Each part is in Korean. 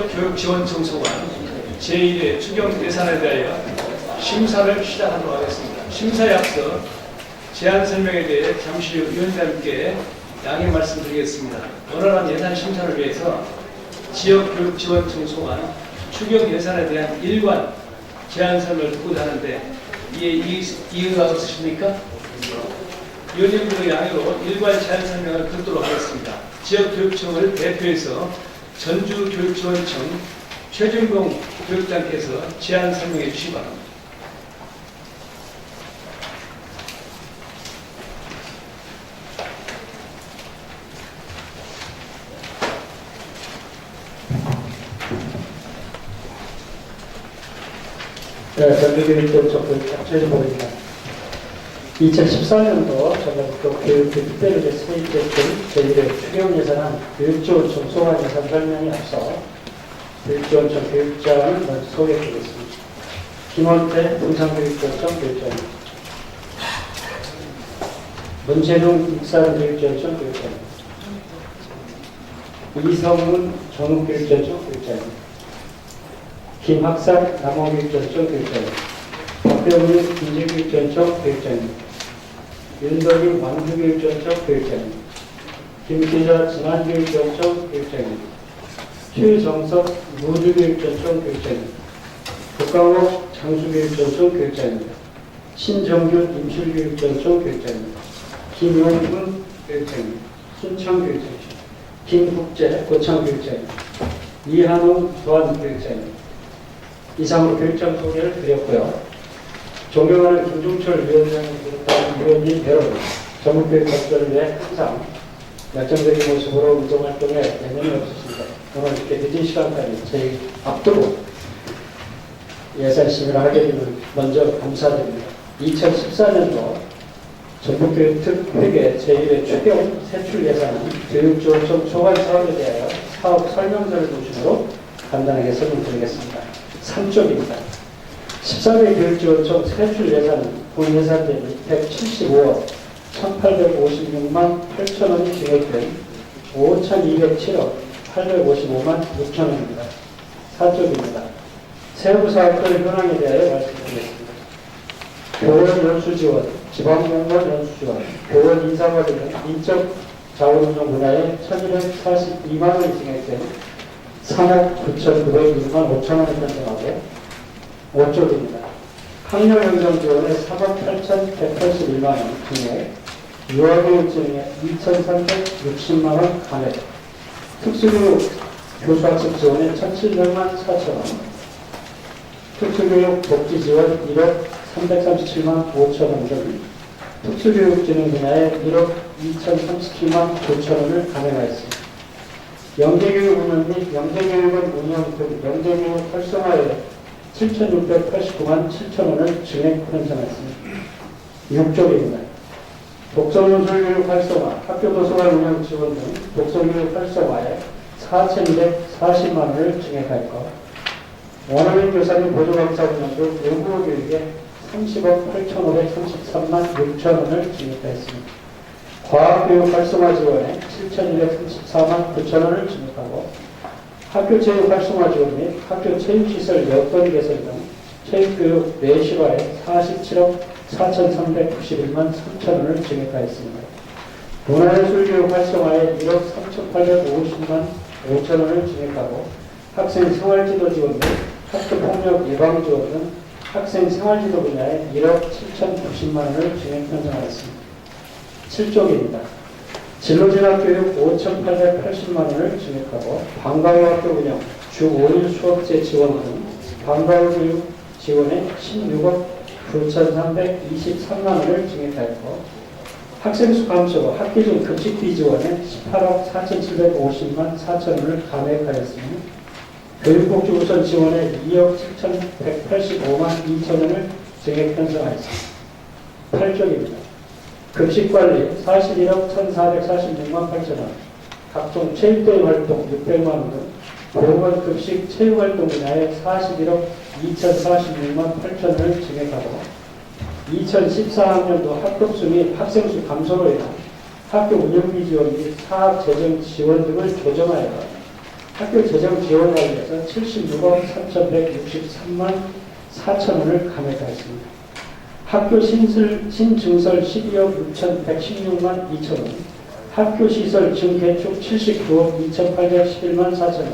지역교육지원청소관 제1회 추경 예산에 대하여 심사를 시작하도록 하겠습니다. 심사에 앞서 제안 설명에 대해 잠시 후 위원장님께 양해 말씀드리겠습니다. 원활한 예산 심사를 위해서 지역교육지원청소관 추경 예산에 대한 일관 제안 설명을 듣고자 하는데 이의가 없으십니까? 위원님들의 양해로 일관 제안 설명을 듣도록 하겠습니다. 지역교육청을 대표해서 전주교육지원청 최준봉 교육장께서 제안 설명해 주시기 바랍니다. 네, 전주교육청 최준봉입니다. 2014년도 전국도 교육부 특별히 세입됐던 제1회 추경 예산안 교육지원청 소관 예산 설명에 앞서 교육지원청 교육장을 먼저 소개해드리겠습니다. 김원태 동산교육지원청 교육장입니다. 문재중 익산교육지원청 교육장입니다. 이성훈 전국교육지원청 교육장입니다. 김학산 남원교육지원청 교육장입니다. 박병우 김제교육지원청 교육장입니다. 윤덕임 왕주교육지원청 교육장입니다. 김기자 진안교육지원청 교육장입니다. 최정석 무주교육지원청 교육장입니다. 국강옥 장수교육지원청 교육장입니다. 신정균 임실교육지원청 교육장입니다. 김용훈 교육장입니다. 순천교육장입니다. 김국재 고창교육장입니다. 이한웅 부안교육장입니다. 이상으로 교육장 소개를 드렸고요. 존경하는 김종철 위원장을 비롯한 위원님 여러분, 전국교육 발전을 위해 항상 열정적인 모습으로 운동활동에 내념이 없으십니다. 오늘 이렇게 늦은 시간까지 저희 앞두고 예산 심의를 하게 되면 먼저 감사드립니다. 2014년도 전국교육특회계 제1회 추경 세출 예산은 교육지원청 초반 사업에 대하여 사업 설명서를 중심으로 간단하게 설명드리겠습니다. 3쪽입니다. 13회 교육지원청 세출 예산은 본 예산 대비 175억 1856만 8천원이 증액된 5207억 855만 6천원입니다. 4쪽입니다. 세부 사업들 현황에 대하여 말씀드리겠습니다. 교원 연수 지원, 지방공무원 연수 지원, 교원 인사관리 등 인적 자원운용 분야에 1242만원이 증액된 3억 9,906만 5천원을 편성하고 5쪽입니다. 학력연정 지원에 3억 8,181만원 증액, 유아교육진흥에 2,360만원 감액, 특수교육 교수학습 지원에 1,700만 4천원, 특수교육 복지 지원 1억 337만 5천원 등 특수교육진흥 분야에 1억 2,037만 9천원을 감액하였습니다. 영재교육 운영 및 영재교육원 운영 등 영재교육 활성화에 7,689만 7천원을 증액 편성했습니다. 6쪽입니다. 독서논술교육 활성화, 학교도서관 운영 지원 등 독서교육 활성화에 4,240만원을 증액할 것, 원어민 교사님 보조강사 운영 등 외국어 교육에 30억 8,533만 6천원을 증액하였습니다. 과학교육 활성화 지원에 7,234만 9천원을 증액하고 학교체육 활성화 지원 및 학교체육시설 여건 개선 등 체육교육 내실화에 47억 4,391만 3천원을 증액하였습니다. 문화예술교육 활성화에 1억 3,850만 5천원을 증액하고 학생 생활지도 지원 및 학교폭력 예방 지원 등 학생 생활지도 분야에 1억 7,090만원을 증액 편성하였습니다. 7쪽입니다. 진로진학교육 5,880만원을 증액하고 방과후학교 운영, 주 5일 수업제 지원 등 방과후 지원에 16억 9,323만원을 증액하였고 학생수 감소, 학기중 급식비 지원에 18억 4,750만 4천원을 감액하였으며 교육복지 우선 지원에 2억 7,185만 2천원을 증액 편성하였습니다. 8쪽입니다. 급식관리 41억 1,446만 8천원, 각종 체육대회 활동 600만원 등 공무원 급식 체육활동 분야에 41억 2,046만 8천원을 증액하고 2014학년도 학급수 및 학생수 감소로 인한 학교 운영비 지원 및 사학 재정 지원 등을 조정하여 학교 재정 지원을 위해서 76억 3,163만 4천 원을 감액하였습니다. 학교 신증설 12억 6,116만 2천 원, 학교 시설 증개축 79억 2,811만 4천 원,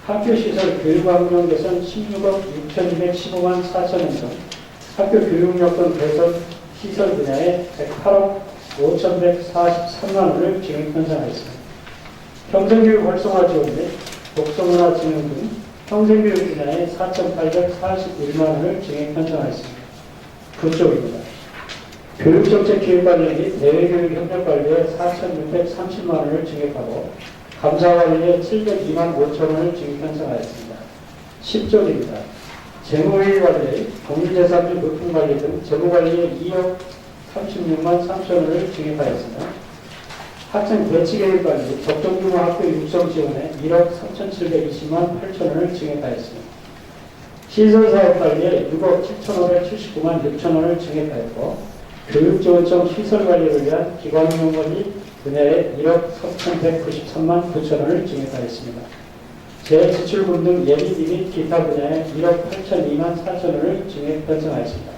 학교 시설 교육환경 개선 16억 6,215만 4천 원 등 학교 교육여건 개선 시설 분야에 108억 5,143만 원을 증액 편성하였습니다. 평생교육 활성화 지원 및 독서문화 진흥 등 평생교육 분야에 4,841만 원을 증액 편성하였습니다. 그쪽입니다. 교육정책 기획관리 및 대외교육 협력관리에 4,630만 원을 증액하고 감사관리에 702만 5천 원을 증액 편성하였습니다. 10조입니다. 재무회의 관리, 공유재산 및 물품관리 등 재무관리에 2억 36만 3천 원을 증액하였습니다. 학생 배치계획 관리, 적정규모 학교 육성 지원에 1억 3,720만 8천 원을 증액하였습니다. 시설사업 관리에 6억 7,579만 6천 원을 증액하였고, 교육지원청 시설관리를 위한 기관운영관리 분야에 1억 3,193만 9천 원을 증액하였습니다. 재지출금 등 예비비 및 기타 분야에 1억 8,002만 4천 원을 증액 편성하였습니다.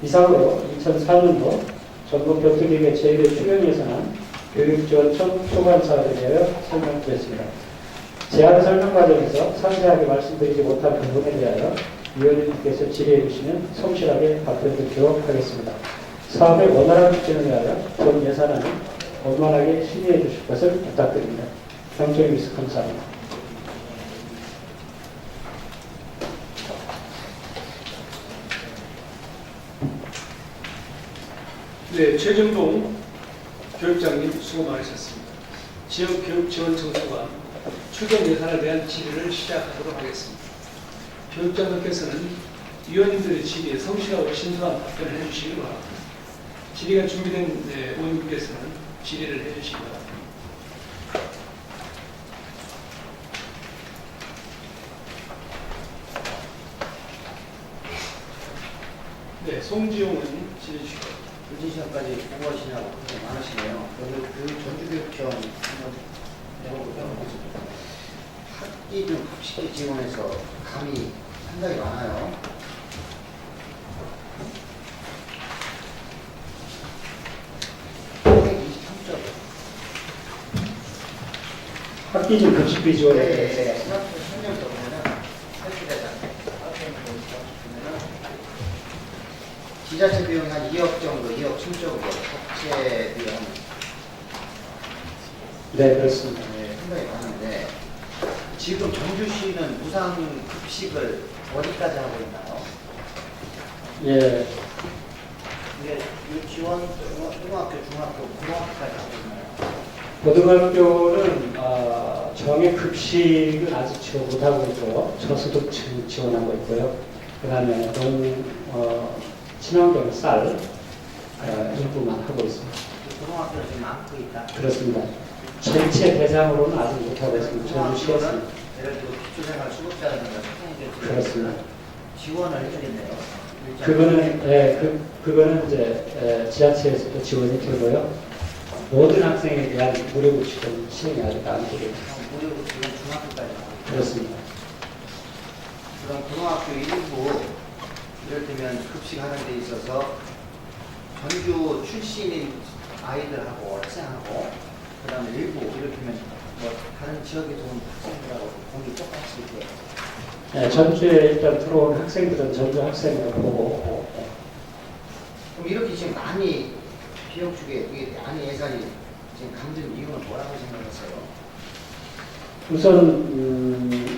이상으로 2004년도 전국교통기획의 제1회 추경예산안 교육지원청 초반사업에 대하여 설명드렸습니다. 제안 설명 과정에서 상세하게 말씀드리지 못한 부분에 대하여 위원님께서 질의해 주시면 성실하게 답변드리도록 하겠습니다. 사업의 원활한 추진을 위하여 본 예산안을 원만하게 심의해 주실 것을 부탁드립니다. 경청입니다. 감사합니다. 네, 최정동 교육장님 수고 많으셨습니다. 지역교육지원청소관 추경 예산에 대한 질의를 시작하도록 하겠습니다. 교육장님께서는 위원님들의 질의에 성실하고 신속한 답변을 해주시기 바랍니다. 질의가 준비된 의원님께서는 질의를 해주시기 바랍니다. 네, 송지용은 질의 주시기 바랍니다. 교진시험까지 공부하시냐고 고생 많으시네요. 오늘 그 전주교육청 한번 해보고요. 학기 중 급식비 지원에서 감이 상당히 많아요. 학기 중 급식비 지원에 네, 대해서 스마트 3년도 보면은 설치대상 지자체 비용이 한 2억 정도, 2억 7조 정도 학제 비용 네, 그렇습니다. 네, 상당히 많은데 지금 전주시는 무상 급식을 어디까지 하고 있나요? 예, 이게 유치원, 초등학교, 중학교, 고등학교까지 하고 있나요? 고등학교는 정액 급식은 아직 지원 못하고 있고요. 저소득층 지원하고 있고요. 그 다음에 친환경 쌀 일부만 하고 있습니다. 고등학교는 지금 많고 있다. 그렇습니다. 전체 대상으로는 아직 못하고 있습니다. 전주시에서는. 예를 들어 기초생활 수급자라든가 학생들 그렇습니다. 지원을 해주겠네요. 그거는 이제 지자체에서도 지원이 되고요. 모든 학생에 대한 무료 급식은 시행이 아직 안 되고 있습니다. 무료 지원 중학교까지 나오고 그렇습니다. 그럼 고등학교 일부 이를테면 급식하는 데 있어서 전주 출신인 아이들하고 학생하고 그 다음에 일부 이를테면 뭐 다른 지역에서 온 학생들하고 공이 똑같이 이렇게 네, 전주에 일단 들어온 학생들은 전주 학생으로 보고 그럼 이렇게 지금 많이 비용 쪽에 이게 많이 예산이 지금 강진 이유는 뭐라고 생각하세요? 우선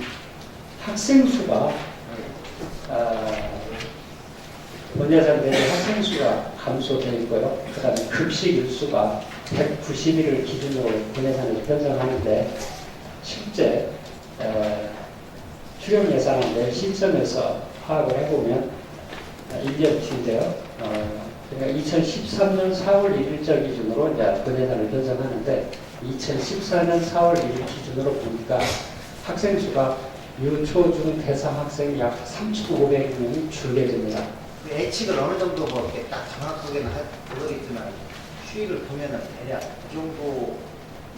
학생 수가 본 예산 대비 학생 수가 감소되어 있고요. 그 다음에 급식 일수가 191을 기준으로 본 예산을 편성하는데 실제 추경 예산안 내 시점에서 파악을 해보면 1년 뒤인데요. 그러니까 2013년 4월 1일자 기준으로 이제 본 예산을 편성하는데 2014년 4월 1일 기준으로 보니까 학생 수가 유초, 중, 대상 학생이 약 3,500명이 줄게 됩니다. 그 예측을 어느 정도 뭐 이렇게 딱 정확하게는 모르겠지만 추이를 보면은 대략 그 정도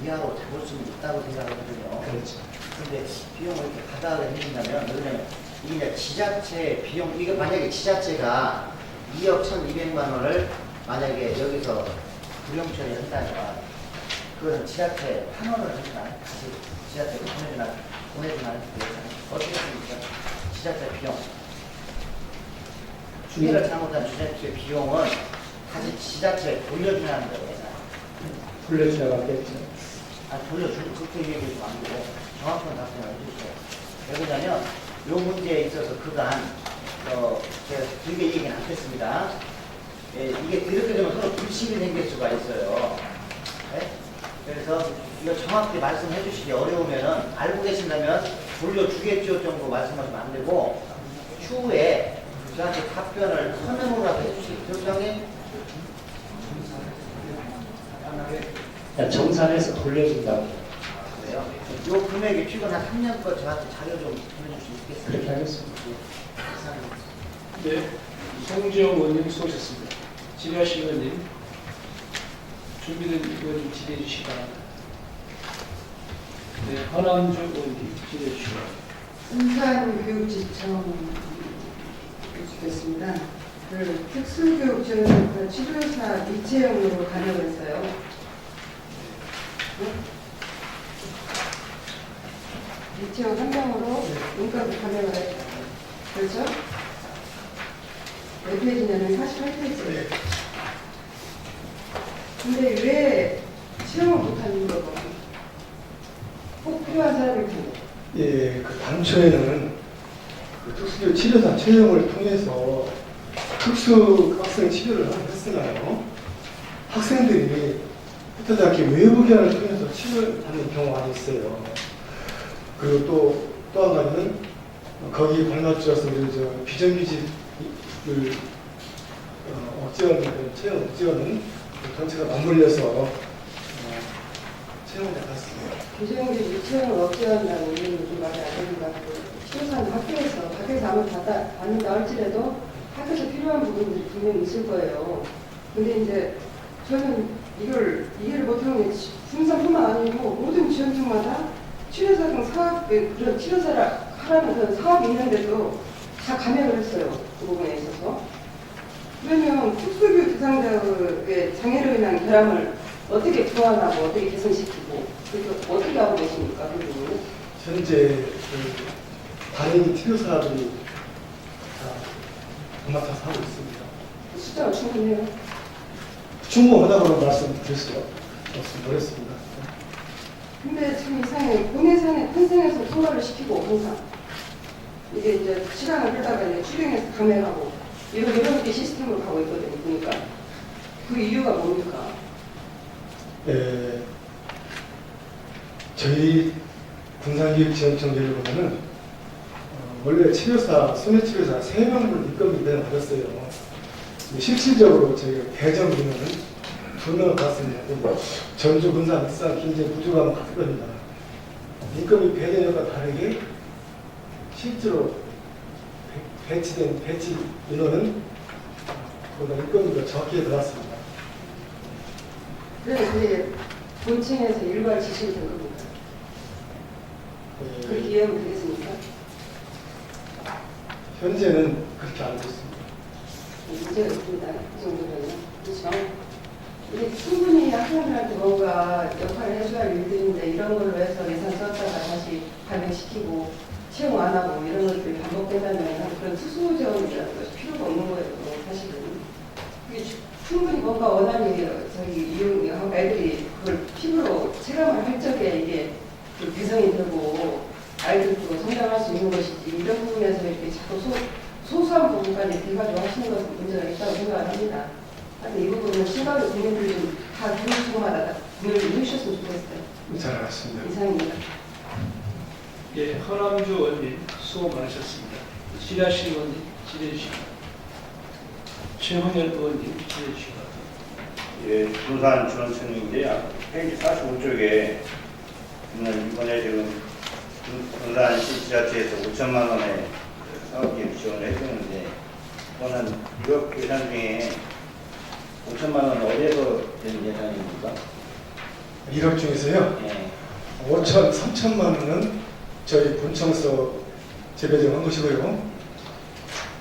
이하로 잡을 수는 있다고 생각하거든요. 그렇죠. 근데 비용을 이렇게 가다하게 해준다면, 왜냐면 이게 이제 지자체 비용, 이게 만약에 지자체가 2억 1,200만 원을 만약에 여기서 구령 처리한다면, 그건 지자체 환원을 해주나, 다시 지자체가 보내주나, 어떻게 됩니까? 지자체 비용. 추계를 잘못한 지자체 비용은 다시 지자체에 돌려주냐는 거예요. 불러주나가겠죠. 돌려주고 그렇게 얘기해주면 안 되고 정확한 답변을 해주세요. 왜 그러냐면 이 문제에 있어서 그간 제가 길게 얘기는 않겠습니다. 예, 이게 이렇게 되면 서로 불신이 생길 수가 있어요. 예? 그래서 이거 정확히 말씀해 주시기 어려우면은 알고 계신다면 돌려주겠죠 정도 말씀하시면 안 되고 추후에 저한테 답변을 서면으로라도 해주시기 교수장님. 정산해서 돌려준다고. 그래요? 요 금액이 최근 한 3년 거 저한테 자료 좀 보내줄 수 있겠습니까? 그렇게 하겠습니다. 네, 송지영 의원님 수고하셨습니다. 질의하실 의원님, 준비된 의원님 질의해 주시기 바랍니다. 네, 허남주 의원님 질의해 주시기 바랍니다. 순산교육지청 주겠습니다. 그 특수교육지원 그 치료사 이채영으로 다녀갔어요. 이채영 한 명으로 문과로 다녀가야 그렇죠? 몇 페이지냐면 48페이지. 근데 왜 채용을 못한 이유가 뭐예요? 꼭 필요한 사람일 텐데. 예, 그 당초에는 그 특수교육 치료사 채용을 통해서 특수 학생 치료를 했으나요. 학생들이 뜻하지 않게 외부 기관을 통해서 치료를 받는 경우가 있어요. 그리고 또 한 가지는 거기 발맞춰서 비정규직을 억제하는 채용 억제하는 전체가 맞물려서 채용을 해봤습니다. 비정규직 유치원을 억제한다는 의미는 좀 말이 안 되는 것 같고, 치료사는 학교에서 아무리 받는다 할지라도 학교에서 필요한 부분들이 분명히 있을 거예요. 근데 이제 저는 이걸 이해를 못하는 게 중산뿐만 아니고 모든 지원청마다 치료사 등 사업, 그런 치료사를 하라는 그런 사업이 있는데도 다 감액을 했어요. 그 부분에 있어서. 그러면 특수교육 대상자의 장애로 인한 결함을 어떻게 보완하고 어떻게 개선시키고 그래서 어떻게 하고 계십니까? 그 부분은? 현재 그 다른 치료사들이 다 맡아서 하고 있습니다. 숫자가 충분해요. 충분하다고 말씀드렸어요. 말씀드렸습니다. 근데 참 이상해. 본예산에 편성해서 통과를 시키고 항상 이게 이제 시간을 끌다가 이제 추경해서 감액하고 이런 게 시스템으로 가고 있거든요. 보니까 그 이유가 뭡니까? 예, 저희 군산교육지원청 제도보다는 원래 치료사, 소매치료사 3명으로 입금이 받았어요. 실질적으로 저희가 배정 인원은 2명을 받습니다. 전주, 군산, 익산, 긴제, 부주가 같을 겁니다. 입금이 배정과 다르게 실제로 배치된 배치 인원은 보다 입금이 더 적게 들어갔습니다. 그래서 그게 본청에서 일괄 지시가 된 겁니까? 그렇게 이해하면 되겠습니까? 현재는 그렇게 알고 있습니다. 문제가 있습니다. 그 정도면요. 그렇죠? 이게 충분히 학생들한테 뭔가 역할을 해줘야 할 일들인데 이런 걸로 해서 예산 썼다가 다시 감액시키고 채용 안 하고 이런 것들이 반복된다면 그런 특수 지원이라는 것이 필요가 없는 거예요. 사실은. 그게 충분히 뭔가 원하는 애들이 그걸 피부로 체감을 할 적에 이게 그 개성이 되고 아이들도 성장할 수 있는 것이지 이런 부분에서 이렇게 자꾸 소소한 부분까지 돼가지고 하시는 것은 문제가 있다고 생각을 합니다. 하여튼 이 부분은 심각하게 국민들이 다 교육청마다 국민을 해주셨으면 좋겠어요. 잘 알았습니다. 이상입니다. 예, 허남주 의원님 수고 많으셨습니다. 질의하실 의원님 질의해 주시기 바랍니다. 최홍현 의원님 질의해 주시기 바랍니다. 예, 군산지원청인데요. 페이지 45쪽에 이번에 지금 군산시 지자체에서 5천만 원의 사업기획 지원을 해주는데 그거는 유럽 예산 중에 5천만 원은 어디에서 된 예산입니까? 1억 중에서요. 예. 3천만 원은 저희 본청에서 재배정한 것이고요.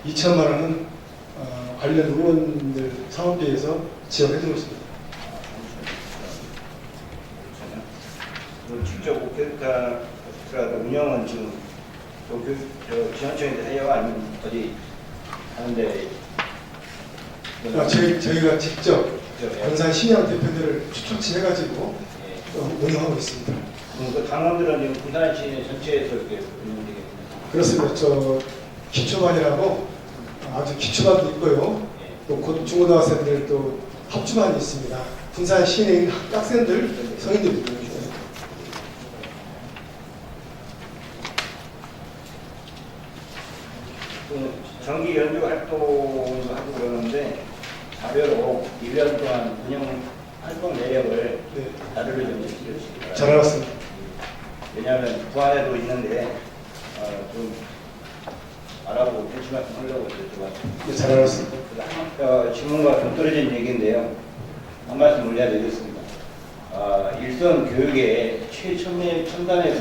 2천만 원은 관련 의원들 사업비에서 지원해 준 것입니다. 직접 목격자 운영은 지금 지원청에서 해요? 아니면 어디 하는데? 저희가 직접 군산 신양 대표들을 추천해가지고 운영하고 있습니다. 그 강원들은 지금 군산 시내 전체에서 이렇게 운영되겠군요. 그렇습니다. 저 기초반이라고 아주 기초반도 있고요. 또 곧 중고등학생들 또 합주반이 있습니다. 군산 시내에 있는 학생들, 성인들 있고요. 정기 연주 활동도 하고 그러는데 자료로 1년 동안 운영 활동 내역을 네, 자료를 좀 해주시기 잘 알았습니다. 왜냐하면 부안에도 있는데 좀 알아보고 벤치마킹 하려고 여쭤봤습니다. 네, 잘 알았습니다. 질문과 좀 떨어진 얘기인데요. 한 말씀 올려드리겠습니다. 일선 교육의 최첨단에서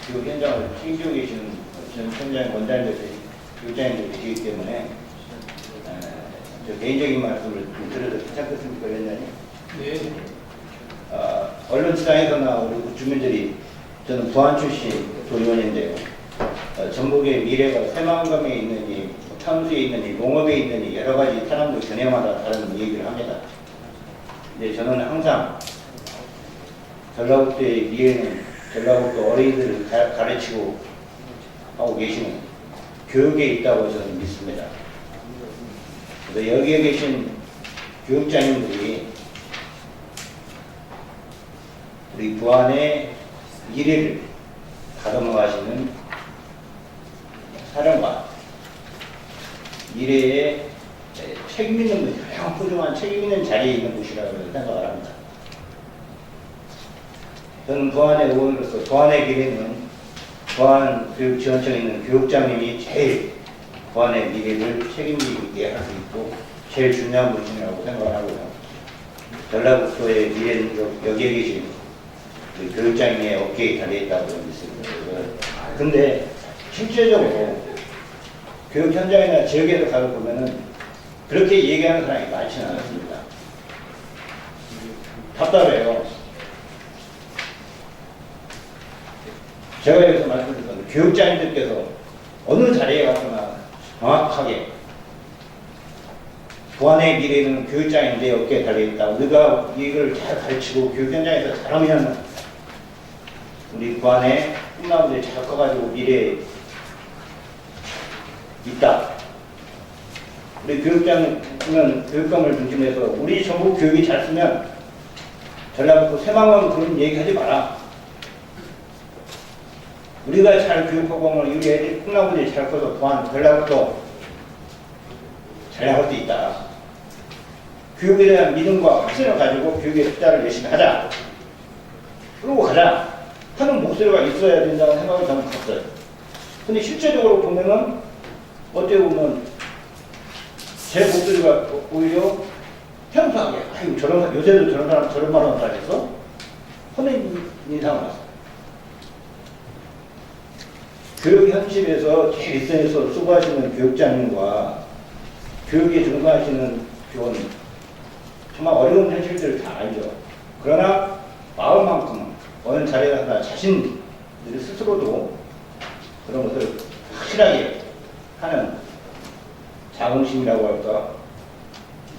교육 현장을 책임지고 계시는 전 현장 원장님들, 교육장님들 계시기 때문에 저 개인적인 말씀을 좀 드려도 괜찮겠습니까, 위원장님? 네. 언론시장에서나 우리 주민들이 저는 부안 출신 도의원인데요. 전북의 미래가 새만금에 있느니 탄수에 있느니 농업에 있느니 여러 가지 사람들 견해마다 다른 얘기를 합니다. 근데 저는 항상 전라북도의 미래는 전라북도 어린이들을 가르치고 하고 계시는 교육에 있다고 저는 믿습니다. 그래서 여기에 계신 교육자님들이 우리 부안의 미래를 가담아 가시는 사령관, 미래에 책임 있는 분, 가장 훌륭한 책임 있는 자리에 있는 곳이라고 생각을 합니다. 저는 부안의 의원으로서 부안의 미래는 부안교육지원청에 있는 교육장님이 제일 부안의 미래를 책임지게 할 수 있고 제일 중요한 분이라고 생각을 하고요. 전라북도의 미래는 여기에 계신 그 교육장님의 어깨에 달려있다고 믿습니다. 근데 실제적으로 교육 현장이나 지역에서 가서 보면은 그렇게 얘기하는 사람이 많지는 않습니다. 답답해요. 제가 여기서 말씀드린 건 교육자님들께서 어느 자리에 가서나 정확하게 부안의 미래는 교육자인데 어깨에 달려있다. 우리가 이걸 잘 가르치고 교육 현장에서 잘하면 우리 부안의 꿈나무들이 잘 커가지고 미래에 있다. 우리 교육장은 교육감을 중심해서 우리 전국 교육이 잘 쓰면 전라북도 새만금 그런 얘기 하지 마라. 우리가 잘 교육하고 하면 우리 애들 꿈나무들이 잘 커서 부안 전라북도 잘 나갈 수 있다. 교육에 대한 믿음과 확신을 가지고 교육에 투자를 열심히 하자. 그러고 가자. 하는 목소리가 있어야 된다는 생각을 저는 갖어요. 근데 실제적으로 보면은 어떻게 보면 제 목소리가 오히려 평소하게 아유 저런 요새도 저런 사람 저런 말 하는 사람 있어? 하는 인상을 봤어요. 교육 현실에서 제일 일선에서 수고하시는 교육자님과 교육에 종사하시는 교원 정말 어려운 현실들을 다 알죠. 그러나 마음만큼은 어느 자리에 가서 자신들이 스스로도 그런 것을 확실하게 하는 자긍심이라고 할까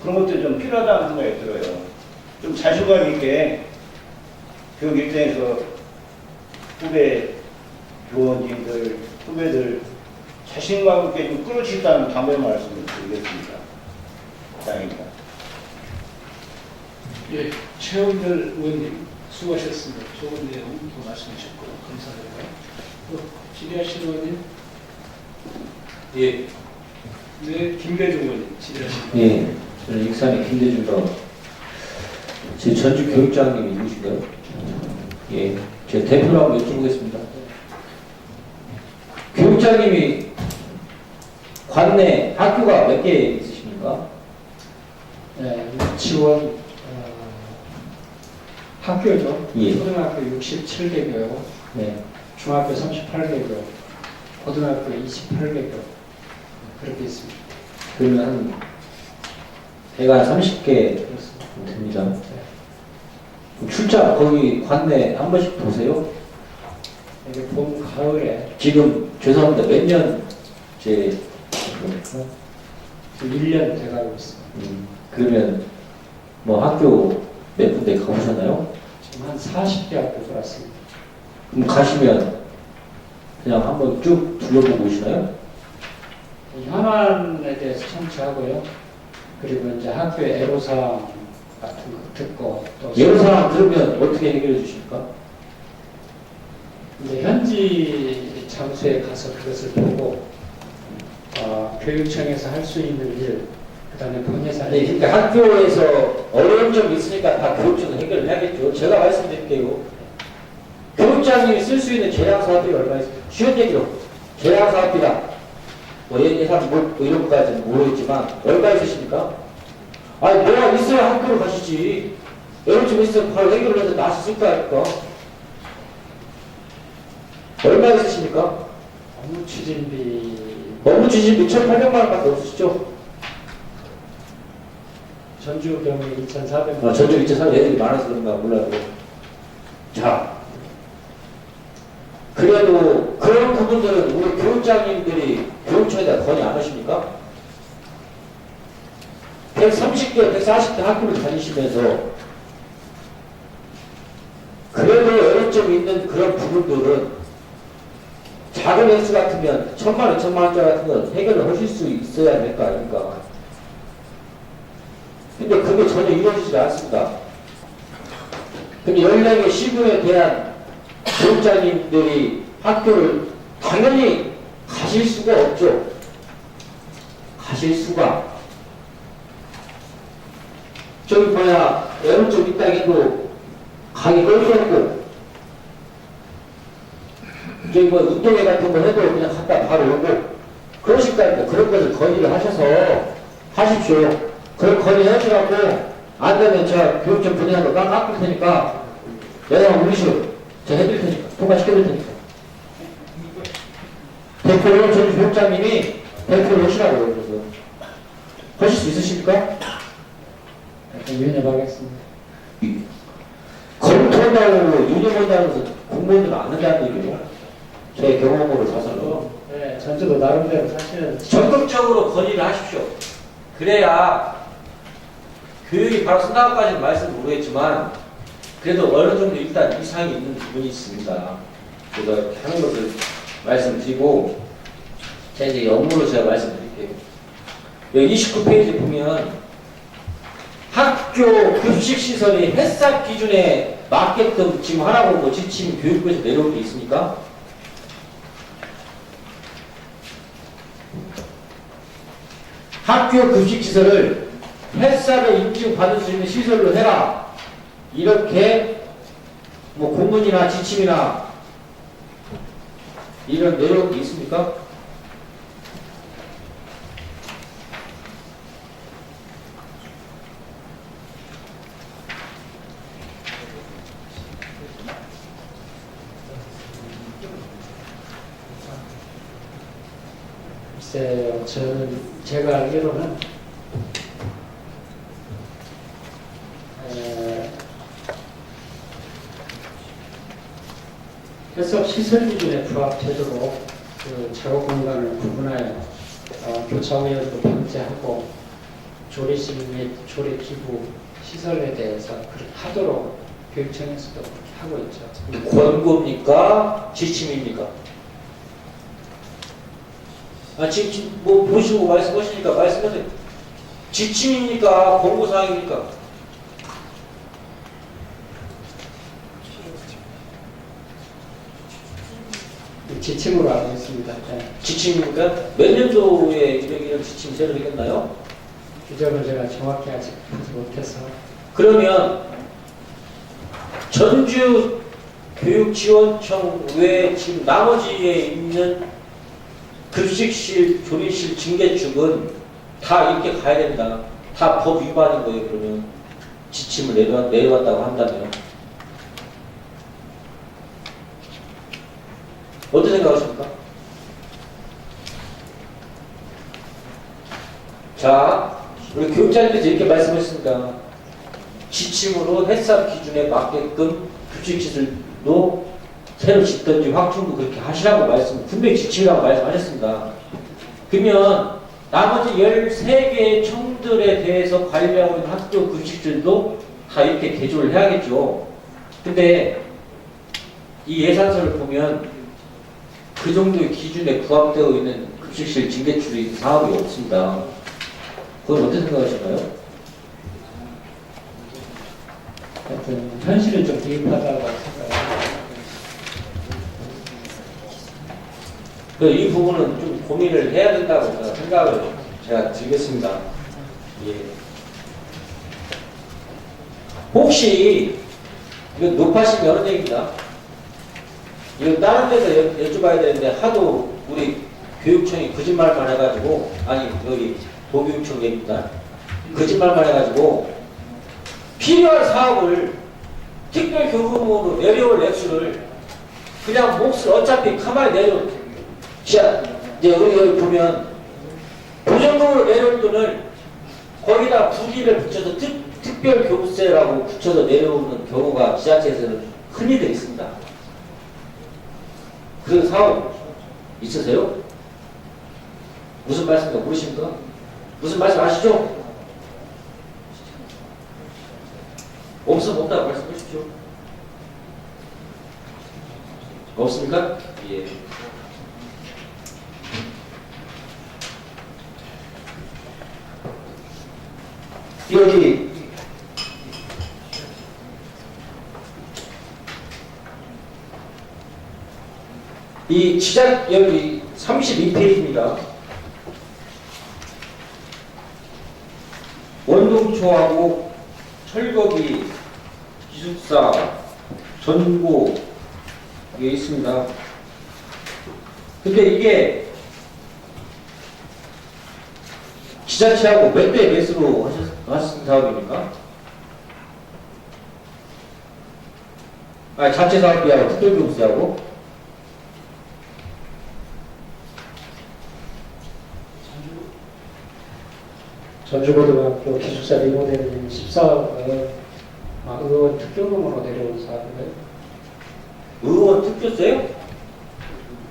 그런 것들이 좀 필요하다는 생각이 들어요. 좀 자신감 있게 교육 일선에서 후배 교원님들, 후배들 자신감 있게 좀 끌어수 있다는 담배 말씀을 드리겠습니다. 이상입니다. 예, 최원열 의원님 수고하셨습니다. 좋은 내용 또 말씀하셨고 감사드려요. 또 지리하신 의원님. 예. 네, 김대중 의원님 지리하신 의원님. 예. 저는 익산의 김대중으로 제 전주 교육장님이 누구신가요? 예. 제 대표로 한번 여쭤보겠습니다. 교육장님이 관내 학교가 몇 개 있으십니까? 네, 유치원 학교죠. 예. 초등학교 67개고요. 네. 중학교 38개국, 고등학교 28개국 그렇게 있습니다. 그러면 대가 30개 그렇습니다. 됩니다. 네. 출장 거기 관내 한 번씩 보세요? 이게 봄, 가을에 지금 죄송합니다. 몇 년째 그러니까 1년 돼가고 있습니다. 그러면 뭐 학교 몇 군데 가보셨나요? 지금 한 40대 학교 돌았습니다. 그럼 가시면 그냥 한번 쭉 둘러보고 오시나요? 현안에 대해서 청취하고요. 그리고 이제 학교의 애로사항 같은 거 듣고 또 예로사항 들으면 어떻게 해결해 주십니까? 이제 현지 장소에 가서 그것을 보고 교육청에서 할 수 있는 일, 그다음에 본예산. 네, 그러니까 학교에서 어려운 점이 있으니까 다 교육청은 해결을 해야겠죠. 제가 말씀드릴게요. 교육장님이 쓸 수 있는 재량사업비 얼마 있어요? 쉬운 얘기로 재량사업비랑 뭐 예산 뭐 이런 것까지는 모르겠지만 얼마 있으십니까? 아니 뭐가 있어야 학교를 가시지. 어려운 점 있으면 바로 해결을 해서 나서 쓸 거 아닙니까? 얼마 있으십니까? 업무 추진비 업무 추진비 1,800만 원밖에 없으시죠? 전주 경에 2,400만 원. 전주 2.3 애들이 많아서 그런가 몰라도. 자, 그래도 그런 부분들은 우리 교육장님들이 교육청에다 건의 안 하십니까? 130개, 140개 학교를 다니시면서 그래도 어려점이 있는 그런 부분들은 작은 횟수 같으면 1,000만 원, 2,000만 원짜리 같은 건 해결을 하실 수 있어야 될 거 아닙니까? 근데 그게 전혀 이루어지지 않습니다. 근데 14개 시군에 대한 교육장님들이 학교를 당연히 가실 수가 없죠. 가실 수가. 저기 뭐야, 여름 좀 있다 해도 가기 껄끄럽고, 저기 뭐 운동회 같은 거 해도 그냥 갔다 바로 오고, 그러실 거 아닙니까? 그런 것을 건의를 하셔서 하십시오. 그걸 건의하시라고, 안 되면 제가 교육청 분야로 깎을 테니까, 내가 우리 식 제가 해드릴 테니까, 통과시켜드릴 테니까. 대표로 저희 교육장님이 대표를 하시라고요, 그래서. 하실 수 있으십니까? 유념하겠습니다. 검토한다고 유념한다고 해서 공무원들은 안 한다는 얘기예요. 제 경험으로 봐서는. 네, 전주도 나름대로 사실은 적극적으로 건의를 하십시오. 그래야 교육이 바로 쓴다고까지는 말씀 모르겠지만 그래도 어느 정도 일단 이상이 있는 부분이 있습니다. 그래서 이렇게 하는 것을 말씀드리고 제가 이제 영문으로 제가 말씀드릴게요. 여기 29페이지 보면 학교 급식 시설이 햇삽 기준에 맞게끔 지금 하라고 뭐 지침 교육부에서 내려올 게 있습니까? 학교 급식 시설을 햇삽에 인증받을 수 있는 시설로 해라. 이렇게 뭐 공문이나 지침이나 이런 내용이 있습니까? 글쎄요, 제가 알기로는 해석 시설 기준에 부합되도록 그 작업 공간을 구분하여 교차오염도 방지하고 조리실 및 조리기구 시설에 대해서 그렇게 하도록 교육청에서도 그렇게 하고 있죠. 권고입니까? 지침입니까? 지금 뭐 보시고 말씀하시니까 말씀하세요. 지침입니까? 권고사항입니까? 지침으로 알고 있습니다. 네. 지침입니까? 몇 년도에 이런 지침이 새로 생겼나요? 규정을 제가 정확히 아직 보지 못해서 그러면 전주 교육지원청 외에 지금 나머지에 있는 급식실, 조리실, 징계축은 다 이렇게 가야 된다. 다 법 위반인 거예요. 그러면 지침을 내려왔다고 한다면 자, 우리 교육자님께서 이렇게 말씀하셨습니다. 지침으로 햇삽 기준에 맞게끔 규칙시설도 새로 짓든지 확충도 그렇게 하시라고 분명히 지침이라고 말씀하셨습니다. 그러면 나머지 13개의 청들에 대해서 관리하고 있는 학교 규칙들도 다 이렇게 개조를 해야겠죠. 근데 이 예산서를 보면 그 정도의 기준에 부합되어 있는 급식실 징계출이 사업이 없습니다. 그건 어떻게 생각하시나요? 하여튼 현실은 좀 개입하다고 생각합니다. 이 부분은 좀 고민을 해야 된다고 생각을 제가 드리겠습니다. 예. 혹시 이거 높아신 여러 얘기입니다. 이거 다른 데서 여쭤봐야 되는데 하도 우리 교육청이 거짓말만 해가지고 아니 여기 도교육청 얘기입니다. 거짓말만 해가지고 필요한 사업을 특별 교부금으로 내려올 액수를 그냥 몫을 어차피 가만히 내려 자 이제 여기 보면 그 정도로 내려올 돈을 거기다 부기를 붙여서 특별 교부세라고 붙여서 내려오는 경우가 지자체에서는 흔히들 있습니다. 그런 사업 있으세요? 무슨 말씀인가 모르십니까? 무슨 말씀 아시죠? 없으면 없다고 말씀해 주십시오. 없습니까? 예. 여기 이 지작 여기 32페이지입니다. 원동초하고 철거기, 기숙사, 전고 이게 있습니다. 근데 이게 지자체하고 몇 대 몇으로 하신 사업입니까? 자체 사업비하고 특별교부세하고 전주고등학교 기숙사 리모델링 14억을 의원 특교금으로 내려온 사업인데요. 의원 특교세요?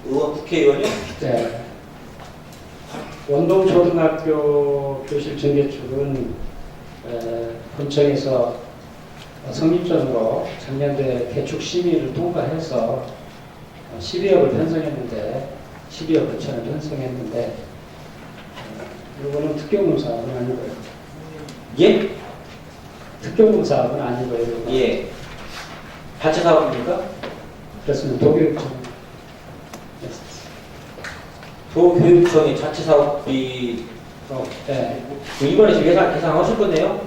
의원 국회의원이요? 네. 원동초등학교 교실 증개축은 본청에서 성립전으로 작년도에 개축 심의를 통과해서 12억을 편성했는데 12억 5천을 편성했는데 이거는 특교금 사업은 아니고요. 예? 특교금 사업은 아니고요. 이거는. 예. 자체 사업입니까? 그렇습니다. 도교육청. 도교육청의 자체 사업비 네. 이번에 지금 계산하실 거네요?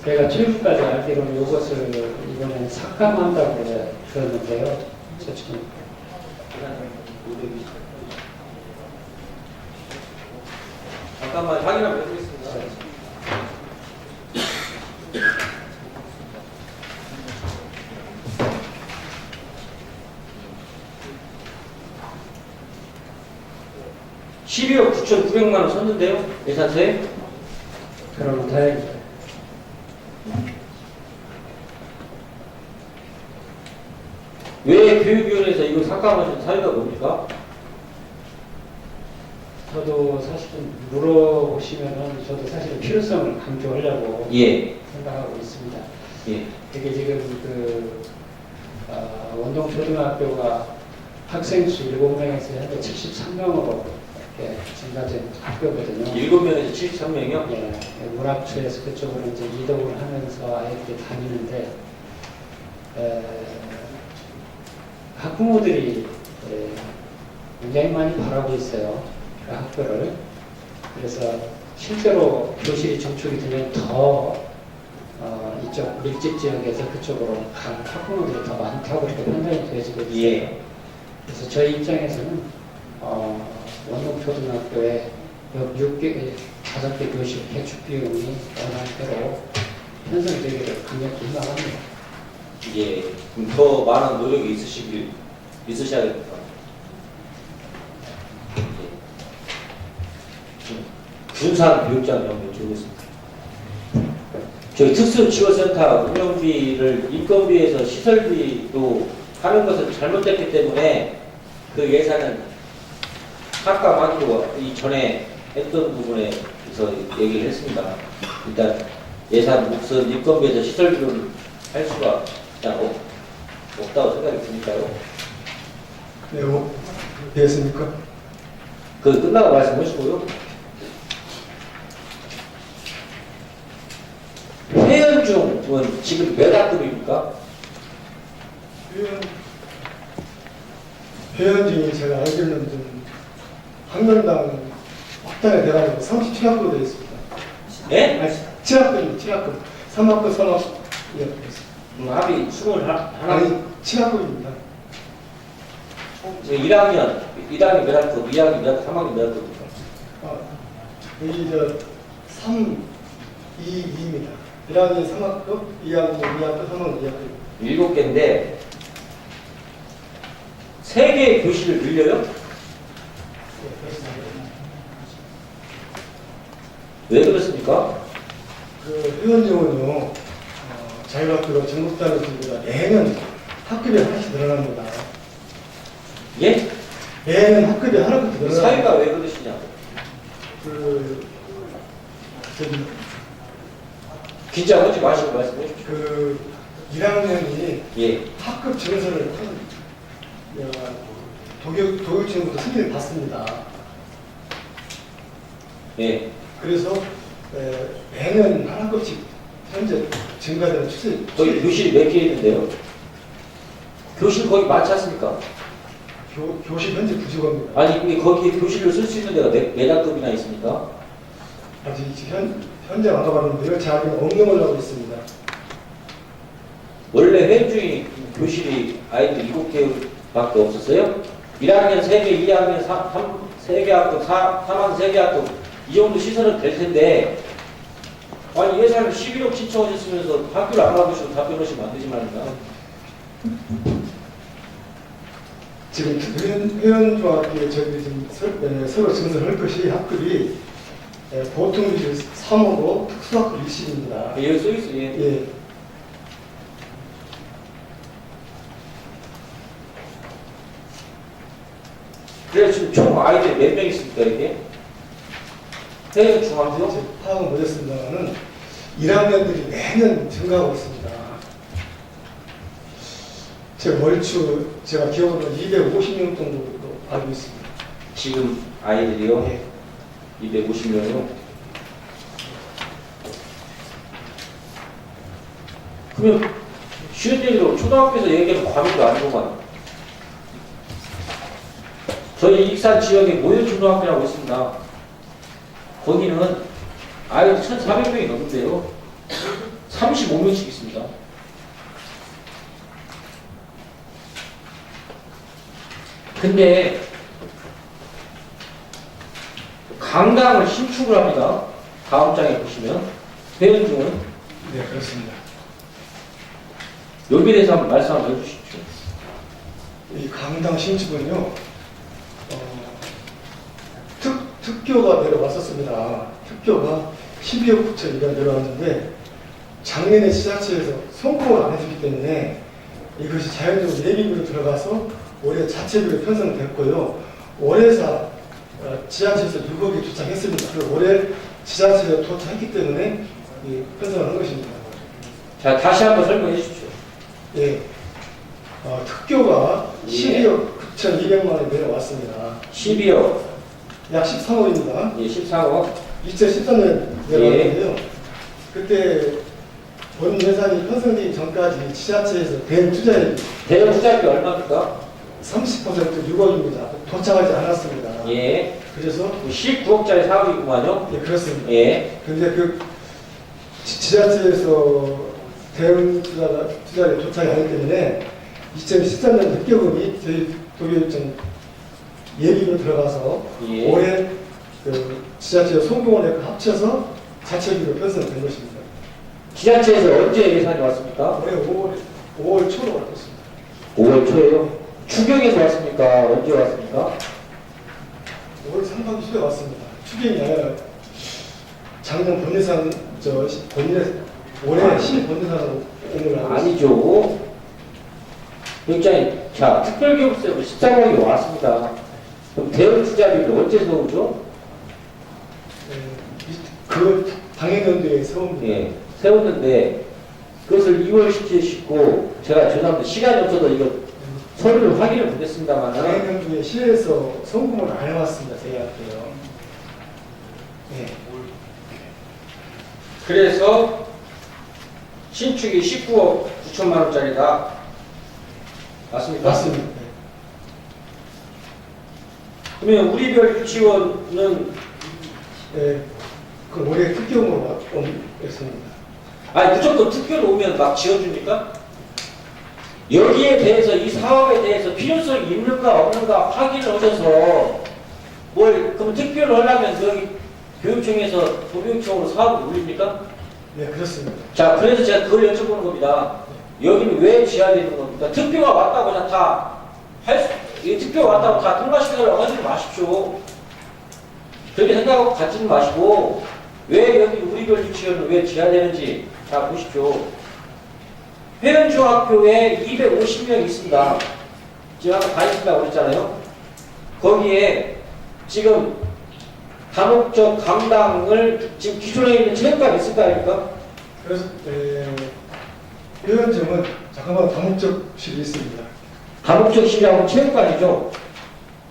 제가 최후까지 알기로는 이것을 이번에 삭감한다고 들었는데요. 저축은. 잠깐만 확인하고 해보겠습니다. 12억 9,900만 원 썼는데요? 예산서에? 그러면 다행이죠. 왜 교육위원회에서 이걸 삭감하신 사유가 뭡니까? 저도 사실은 물어보시면은 저도 사실은 필요성을 강조하려고 예. 생각하고 있습니다. 예. 이게 지금 원동초등학교가 학생 수 7명에서 현재 73명으로 이렇게 증가된 학교거든요. 7명에서 73명이요? 예, 문학처에서 그쪽으로 이제 이동을 하면서 아이들이 다니는데 학부모들이 굉장히 많이 바라고 있어요. 그 학교를. 그래서 실제로 교실이 정축이 되면 더 이쪽 밀집 지역에서 그쪽으로 간 학부모들이 더 많다고 이렇게 판단이 되어지고 있어요. 예. 그래서 저희 입장에서는 원동초등학교에 5개 교실 개축 비용이 원활대로 편성되기를 강력히 희망합니다. 예. 그럼 더 많은 노력이 있으셔야겠다. 예. 준산 교육장 좀 여쭤보겠습니다. 저희 특수지원센터 운영비를 인건비에서 시설비로 하는 것은 잘못됐기 때문에 그 예산은 삭감하기로 이전에 했던 부분에서 얘기를 했습니다. 일단 예산 몫은 인건비에서 시설비로는 할 수가 일단 없다고 생각이 드니까요. 네, 되겠습니까? 그 끝나고 말씀하시고요. 회원중은 지금 몇 학급입니까? 회원중이 제가 알기로는 좀 학년당 확단이 돼가지고 37학급으로 되어 있습니다. 예? 아니, 7학급입니다. 7학급. 3학급, 3학급. 예, 합이 21. 아니, 7학급입니다. 1학년 몇 학급, 2학년 몇 학급, 3학년 몇 학급입니까? 아, 여기 3, 2, 2입니다. 1학년 3학급, 2학년 2학급, 3학년 2학급. 7개인데 3개의 교실을 늘려요? 네, 그렇습니다. 왜 그렇습니까? 그 회원용은요, 자율학교로 전국단위 분보다 매년 학급이 하나씩 늘어납니다. 예? 매년 학급이 하나씩 늘어납니다. 사회가 왜 그러시냐고. 저기, 긴장하지 마시고 말씀해 주십시오. 1학년이 예. 학급 증서를 도교육청부터 승인을 받습니다. 예. 그래서 매년 한 학급씩 현재 증가되는 추세. 거기 교실이 몇 개 있는데요? 교실 거기 많지 않습니까? 교실 현재 부족합니다. 아니 이게 거기에 교실을 쓸 수 있는 데가 몇 학급이나 있습니까? 아직 현재 안 가봤는데요. 제 알기로는 없는 걸로 알고 있습니다. 원래 회중이 교실이 아이들 7개밖에 없었어요? 1학년 3개, 2학년 3개 학급, 3학년 3개 학급 이 정도 시설은 될 텐데 아니 예산을 11억 신청하셨으면서 학교를 안 가보시고 답변 하시면 안 되지 말입니다. 지금 회원중학교에 저희들이 지금 서로 증설할 것이 학급이 보통 교실 3호고 특수학급 20입니다. 여기 써있어요. 예. 예. 그래서 지금 총 아이들이 몇 명 있습니까 이게? 회원 중학교? 제 파악은 못했습니다만은 1학년들이 매년 증가하고 있습니다. 제 월추 제가 기억으로 250명 정도 알고 있습니다. 지금 아이들이요? 예. 250명이요? 그러면 쉬운 얘기로 초등학교에서 얘기하는 과목도 아니고만 저희 익산 지역에 모현초등학교라고 있습니다. 거기는 아이들 1,400명이 넘는데요. 35명씩 있습니다. 근데 강당을 신축을 합니다. 다음 장에 보시면 회원중은 네, 그렇습니다. 여기에 대해서 한번 말씀 한번 해주십시오. 이 강당 신축은요, 특교가 내려왔었습니다. 특교가 12억 9천이가 내려왔는데 작년에 지자체에서 성공을 안 해주기 때문에 이것이 자연적으로 예비비로 들어가서 올해 자체비로 편성됐고요. 올해사 지자체에서 6억이 도착했습니다. 그리고 올해 지자체에 도착했기 때문에 편성을 한 것입니다. 자, 다시 한번 설명해 주십시오. 예. 특교가 예. 12억 9,200만 원이 내려왔습니다. 12억, 약 13억입니다. 예, 13억, 2013년 내려왔는데요. 그때 본 예산이 편성되기 전까지 지자체에서 대응 투자액이 대형 투자비 얼마입니까? 30% 6억입니다. 도착하지 않았습니다. 예, 그래서 19억짜리 사업이구만요. 예, 그렇습니다. 예, 근데 지자체에서 대응 투자에 도착이 아니기 때문에 2013년 흑개금이 저희 도교육청 예비로 들어가서 예. 올해 지자체와 성공을 합쳐서 자체비로 편성된 것입니다. 지자체에서 언제 예산이 왔습니까? 올해 5월 초로 왔습니다. 5월 초에요. 추경에서 왔습니까? 언제 왔습니까? 5월 상반기 초에 왔습니다. 추경이 아니라 작년 본예산 올해 신본예산 오늘 아니죠. 굉장히 자 특별기업세로 13억이 왔습니다. 그럼 대응 투자비를 언제 세우죠? 그 당해년도에 세웁니다. 예, 세웠는데 그것을 2월시키에 싣고 제가 죄송합니다. 시간이 없어서 이거 서류를 확인을 못했습니다만 당해년도에 시에서 송금을 안 해왔습니다. 제약도요. 네. 그래서 신축이 19억 9천만 원짜리다. 맞습니까? 맞습니다. 그러면 우리별 유치원은 네. 그 올해 특경으로 했습니다. 아니 무조건 특별로 오면 막 지어줍니까? 여기에 대해서 이 사업에 대해서 필요성이 있는가 없는가 확인을 하셔서 그럼 특별로 하려면 여기 교육청에서 도교육청으로 사업을 올립니까? 네, 그렇습니다. 자, 그래서 제가 그걸 여쭤보는 겁니다. 여기는 왜 지어야 되는 겁니까? 특교가 왔다고 그냥 특교가 왔다고 다 통과시켜달라고 하지 마십시오. 그렇게 생각하고 갖지는 마시고 왜 여기 우리별 유치원을 왜 지어야 되는지 자 보십시오. 회원중학교에 250명 있습니다. 지금 아까 다 있습니다 그랬잖아요. 거기에 지금 다목적 강당을 지금 기존에 있는 체육관 있을까 아닙니까? 그래서 회원점은 잠깐만 다목적실이 있습니다. 다목적실이라고 체육관이죠.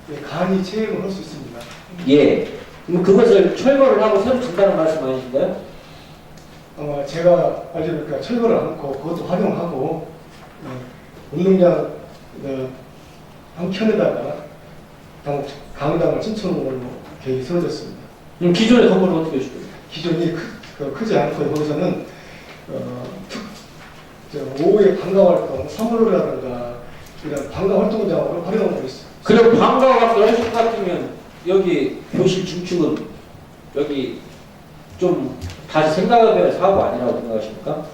네, 간이 체험을 할 수 있습니다. 예. 그럼 그것을 철거를 하고 새로 준다는 말씀 아니신가요? 아마 제가 알려드릴까 철거를 않고 그것도 활용하고 운동장 한 켠에다가 강당을 신청하는 걸로 계획이 세워졌습니다. 그럼 기존의 건물은 어떻게 하실 거예요? 기존이 크지 않고 거기서는 오후에 방과활동, 사물놀이라든가 이런 방과활동장으로 활용하고 있습니다. 그럼 방과학을 하실 것 같으면 여기 교실 증축은 여기 좀 다시 생각해야 될 사업 아니라고 생각하십니까?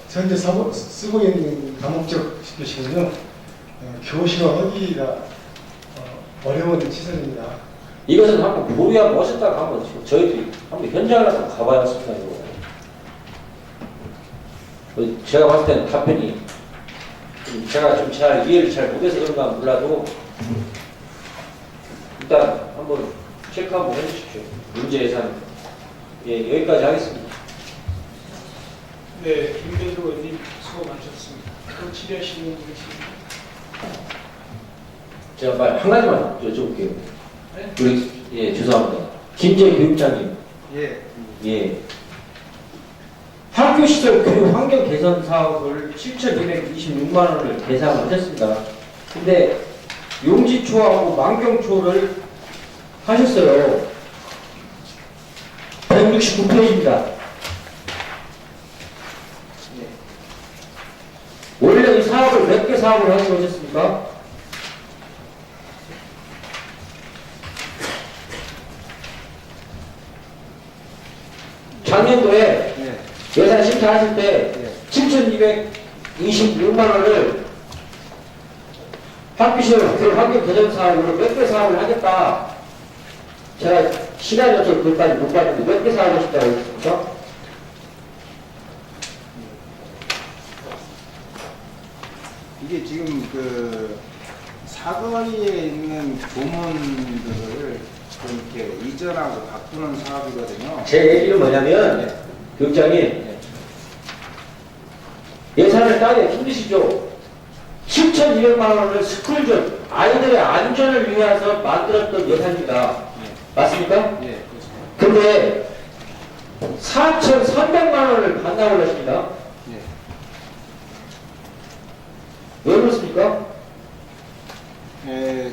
현재 쓰고 있는 다목적 교실은요 교실화하기가 어려운 시설입니다. 이것은 한번 보루야 멋있다고 한번 저희들이 한번 현장을 한번 가봐야 했습니다. 제가 봤을 때는 답변이 제가 좀 잘 이해를 잘 못해서 그런가 몰라도 일단 한번 체크 한번 해주십시오. 문제 예산. 예, 여기까지 하겠습니다. 네, 김대중 의원님 수고 많으셨습니다. 또 질의하시는 분이 있습니다. 제가 말 한 가지만 여쭤볼게요. 네? 우리 예 죄송합니다. 김재 교육장님. 예. 예. 학교시설 교육 환경 개선 사업을 7,226만 원을 계상을 하셨습니다. 근데 용지초하고 만경초를 하셨어요. 169페이지입니다. 원래 이 사업을 몇 개 사업을 하시고 오셨습니까? 작년도에 예산 심사하실 때 7,226만 원을 학교시설 환경 개선 사업으로 몇 개 사업을 하겠다. 제가 시간이 없어서 그것까지 못 봤는데 몇 개 사업을 하셨다고 했습니까? 이게 지금 그 사거리에 있는 조문들을 좀 이렇게 이전하고 바꾸는 사업이거든요. 제 얘기는 뭐냐면 교육장님 예산을 따기 힘드시죠? 7,200만 원을 스쿨존 아이들의 안전을 위해서 만들었던 예산입니다. 맞습니까? 예, 그렇습니다. 근데 4,300만 원을 반납을 하십니다. 예. 왜 그렇습니까? 예,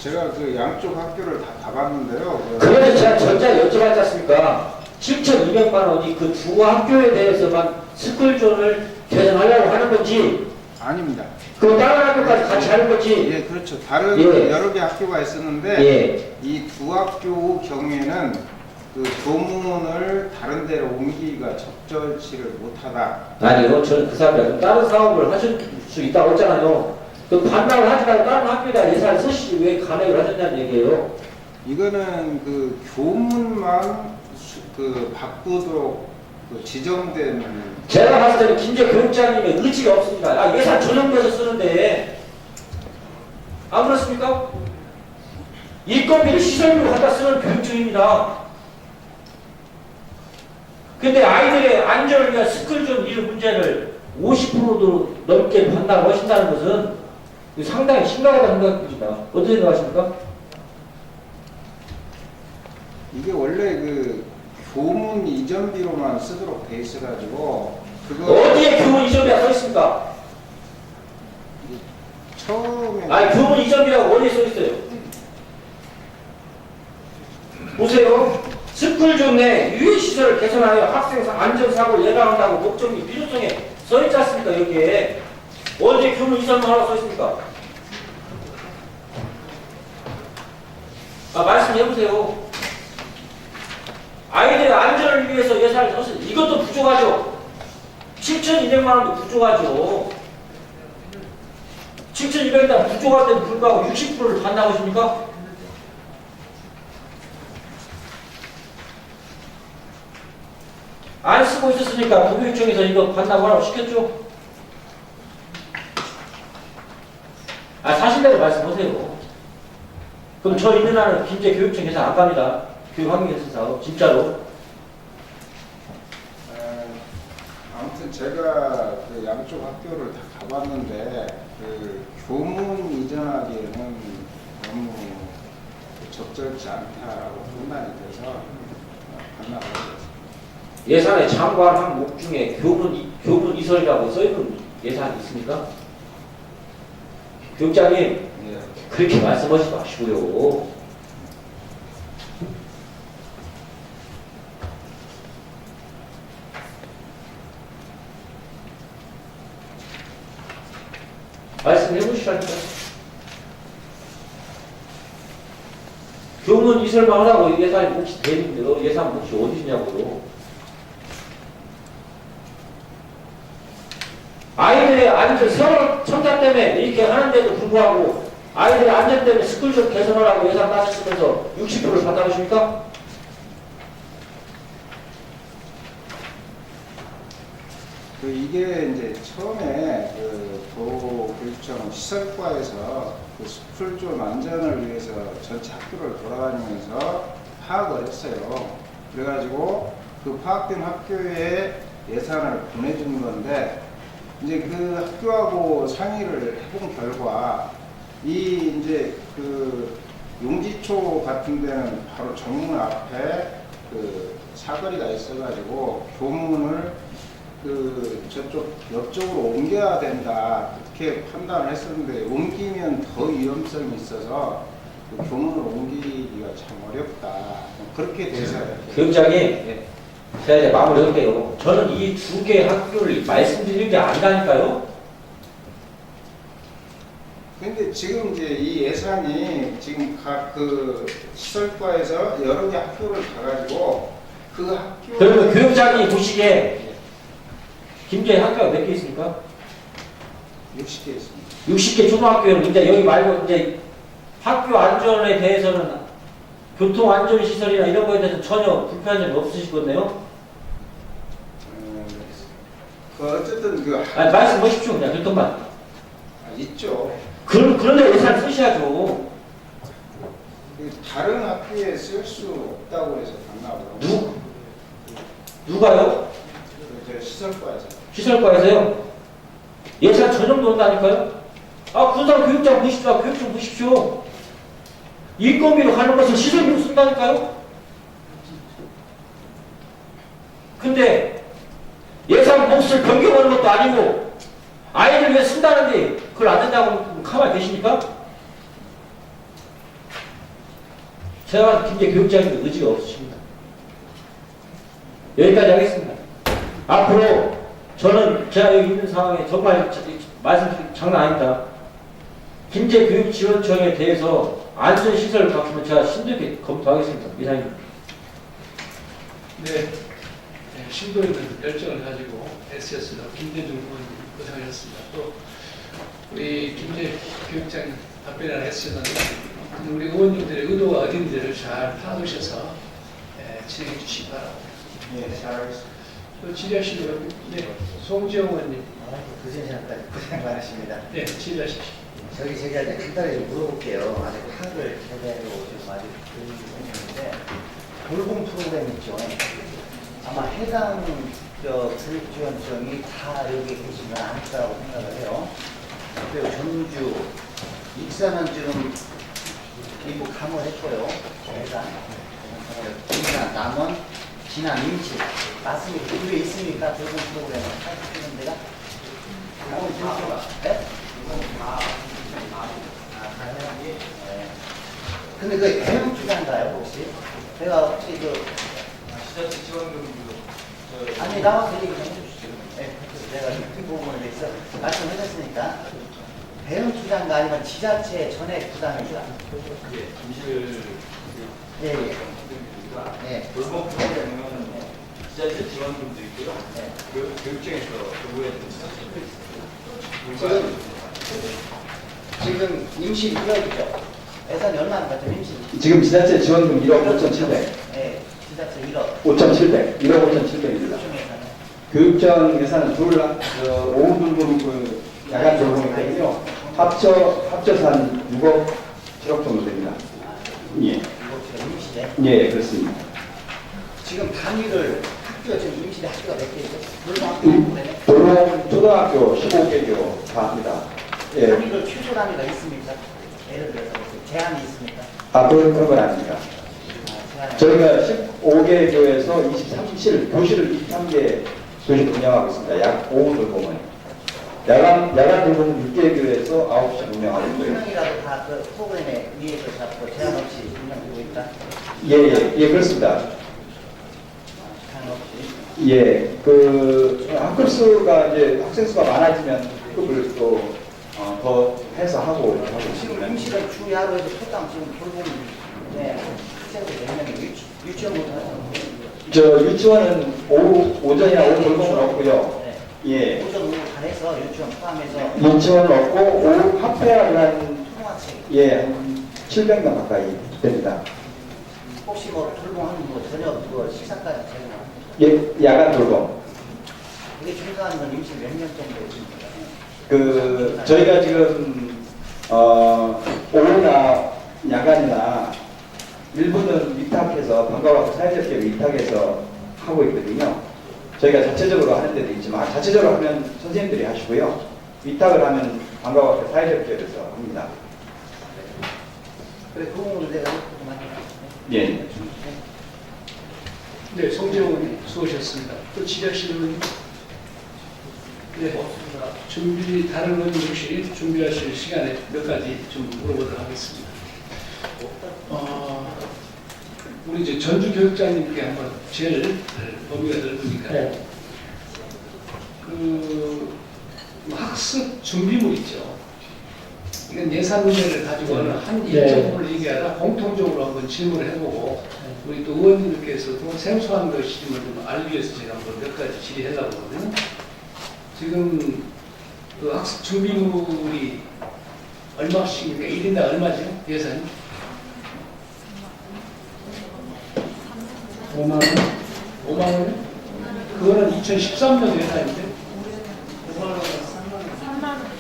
제가 그 양쪽 학교를 다 가봤는데요. 그래서 제가 전자 여쭤봤지 않습니까? 7,200만 원이 그 두 학교에 대해서만 스쿨존을 개선하려고 하는 건지 아닙니다. 그 다른 학교까지 같이 하는 건지 예, 그렇죠. 다른 예. 여러 개 학교가 있었는데 예. 이 두 학교 경우에는 그 조문을 다른 데로 옮기기가 적절치를 못하다. 아니요, 저는 그 사람이 다른 사업을 하실 수 있다고 했잖아요. 그 반납을 하지 말고 다른 학교에다 예산을 쓰시지 왜 간액을 하셨냐는 얘기예요. 이거는 그 교문만 바꾸도록 지정된. 제가 봤을 때는 김재 교육장님의 의지가 없습니다. 아, 예산 전용돼서 쓰는데 안 그렇습니까? 일거비를 시설비로 갖다 쓰는 교육 중입니다. 근데 아이들의 안전을 위한 스쿨존 이런 문제를 50%도 넘게 판다고 하신다는 것은 상당히 심각하다는 생각입니다. 어떻게 생각하십니까? 이게 원래 그 교문 이전비로만 쓰도록 돼 있어가지고 그거 어디에 교문 이전비가 써 있습니까? 처음에 아니, 교문 이전비라고 어디에 써 있어요? 보세요. 스쿨존 내 유해시설을 개선하여 학생 안전사고를 예방한다고 목적 및 필요성에 써 있지 않습니까? 여기에 어디에 교문 이전비 하나 써 있습니까? 아, 말씀해보세요. 아이들의 안전을 위해서 예산을 썼어요. 이것도 부족하죠. 7,200만 원도 부족하죠. 7,200만 원 부족할 때도 불구하고 60%를 받나고 하십니까? 안 쓰고 있었으니까 도교육청에서 이거 받나고 하라고 시켰죠. 아, 사실대로 말씀하세요. 그럼 저 있는 한은 김제 교육청 예산 안 갑니다. 교육환경개선 사업 진짜로. 아무튼 제가 그 양쪽 학교를 다 가봤는데 그 교문 이전하기에는 너무 적절치 않다라고 판단이 돼서 반납을 했습니다. 예산에 참고한 항목 중에 교문 이설이라고 써있는 예산이 있습니까? 교육장님, 예. 그렇게 말씀하지 마시고요. 말씀해 보시라니까. 교문 이설만 하라고 예산이 몫이 되는데요. 예산 몫이 어디냐고요. 아이들의 안전, 세월 첨단 때문에 이렇게 하는데도 불구하고 아이들의 안전 때문에 스쿨존 개선하라고 예산 따지시면서 60%를 받아보십니까? 이게 이제 처음에 그 도교육청 시설과에서 그 스쿨존 안전을 위해서 전체 학교를 돌아다니면서 파악을 했어요. 그래가지고 그 파악된 학교에 예산을 보내준 건데 이제 그 학교하고 상의를 해본 결과 이 이제 그 용지초 같은 데는 바로 정문 앞에 그 사거리가 있어가지고 교문을 그 저쪽 옆쪽으로 옮겨야 된다 그렇게 판단을 했었는데 옮기면 더 위험성이 있어서 그 교문을 옮기기가 참 어렵다 그렇게 돼서 교육장님, 제가 이제 마무리할게요. 저는 이 두 개의 학교를 말씀드리는 게 아니라니까요. 근데 지금 이제 이 예산이 지금 각 그 시설과에서 여러 개 학교를 가가지고 그 학교 그러면 교육장이 보시기에 김제 학교가 몇 개 있습니까? 60개 있습니다. 60개 초등학교는 이제 여기 말고 이제 학교 안전에 대해서는 교통 안전 시설이나 이런 거에 대해서 전혀 불편한 점이 없으시겠네요. 그 어쨌든 그 아니 말씀하십시오. 그냥 교통만. 있죠. 그런데 예산 쓰셔야죠. 그 다른 학교에 쓸 수 없다고 해서 반납을 누가요? 저 시설과에서. 시설과에서요? 예산 전용도 온다니까요? 아, 군산 교육장 보십시오. 교육청 보십시오. 인건비로 가는 것을 시설비로 쓴다니까요? 근데 예산 몫을 변경하는 것도 아니고 아이들 위해 쓴다는데 그걸 안 된다고 가만히 계십니까? 제가 김제 교육장님도 의지가 없으십니다. 여기까지 하겠습니다. 앞으로 저는 제가 여기 있는 상황에 정말 말씀드린 장난 아닙니다. 김제 교육지원청에 대해서 안전시설을 갖추면 제가 심도있게 검토하겠습니다. 이상입니다. 네, 심도 있는 열정을 가지고 SS로 김대중 의원님 고생하셨습니다. 또 우리 김재 교육장님 답변을 했으면 우리 의원님들의 의도가 어딘지를 잘 파악하셔서 진행해 주시기 바랍니다. 예, 잘 알겠습니다. 또 질의하시는 네, 송지영 의원님. 그 시간까지 고생 많으십니다. 네, 질의하십시오. 저기 제가 이제 간단하게 물어볼게요. 아직 파악을 제대로 지금 아직 드리는데 돌봄 프로그램 있죠. 아마 해당 교육지원청이 다 여기 계시면 안 있다고 생각을 해요. 그리고 전주, 익산은 지금 일부 감호했고요. 해당, 진안, 남원, 진안, 임시 맞습니까? 그게 있습니까? 돌봄 프로그램을 하시는 데가? 네? 근데 그 대형 투자인가요 혹시? 제가 혹시 지자체 지원금 아니 나와서 얘기 좀 해주시죠. 네, 내가 이 부분에 대해서 말씀하셨으니까 대형 투자인가 아니면 지자체 전액 부담인가? 예. 네. 돌봄 프로그램은 지자체 지원금도 있고요. 네. 교육청에서 정부에 지금 임시 1억이죠. 예산이 얼마나 같죠 임시? 지금 지자체 지원금 1억 5,700. 네, 지자체 1억. 5,700. 1억 5,700입니다. 교육청 예산은 오후 돌봄 그 야간 돌봄이거든요. 합쳐서 한 6억 7억 정도 됩니다. 예. 임시네. 예, 그렇습니다. 지금 단위를 학교 지금 임시 학교가 몇 개죠? 돌봄 돌봄 초등학교 15개교 다 합니다. 예. 단위를 최소 단위가 있습니까? 예를 들어서 제한이 있습니까? 그런 건 아닙니다. 제한이 저희가 15개 교에서 23실, 교실을 23개 교실 운영하고 있습니다. 약 오후 돌봄은. 야간 돌봄은 6개 교에서 9시 운영하고 한 있고요. 명이라도 다 그 프로그램에 위에서 잡고 제한 없이 운영되고 있다? 예, 그렇습니다. 제한 없이. 예, 학급 수가 이제 학생 수가 많아지면 학급을 또 더 해서 하고 지금 있습니다. 임시는 주 하루에도 소당 지금 돌봄 학생들 몇 명이 유치원부터 하죠? 유치원은 오전이나 오후 돌봄은 없고요. 네. 예, 오전 오후 다 해서 유치원 포함해서 유치원은 없고 오후 합회를 한 통화책 한 700명 가까이 됩니다. 혹시 뭐 돌봄하는 뭐 저녁 식사까지 제공하나요? 예, 야간 돌봄. 이게 중요한 건 임시 몇 명 정도 있습니까? 저희가 지금 오후나 야간이나 일부는 위탁해서 방과후 사회적 기업 위탁해서 하고 있거든요. 저희가 자체적으로 하는 데도 있지만 자체적으로 하면 선생님들이 하시고요. 위탁을 하면 방과후 사회적 기업에서 합니다. 그래 그 부분은 내가 많이 예. 네, 송지영 의원님 수고하셨습니다. 또 질의하시는 의원님. 네, 다른 의원님 혹시 준비하실 시간에 몇 가지 좀 물어보도록 하겠습니다. 우리 이제 전주 교육장님께 한번 제일 범위가 넓으니까 네. 학습 준비물 있죠. 이건 예산 문제를 가지고는 한 네. 일정 부분을 얘기하다 공통적으로 한번 질문을 해보고 우리 또 의원님들께서도 생소한 것이지만 좀 알기 위해서 제가 한번 몇 가지 질의하려고 하거든요. 지금 학습 준비물이 얼마씩입니까? 1인당 얼마죠? 예산이? 5만 원? 5만 원이요? 그거는 2013년 예산인데?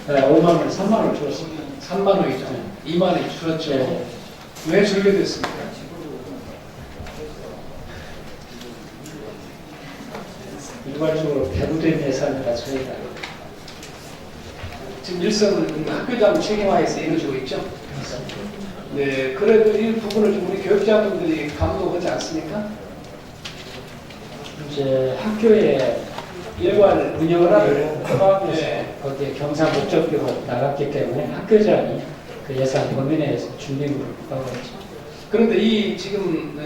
네, 5만 원, 3만 원 줄었습니다. 3만 원이죠. 2만 원이 줄었죠. 네. 왜 줄게 됐습니까? 일괄적으로 배부된 예산이라 저희가 지금 일선은 학교장 책임하에서 이루어지고 있죠. 네, 그래도 이 부분을 좀 우리 교육자분들이 감독하지 않습니까? 이제 학교에 일괄 운영을 포함해서 네. 거기에 경사 목적으로 나갔기 때문에 학교장이 그 예산 범위 내에서 준비물을 부과하고 있죠. 그런데 이 지금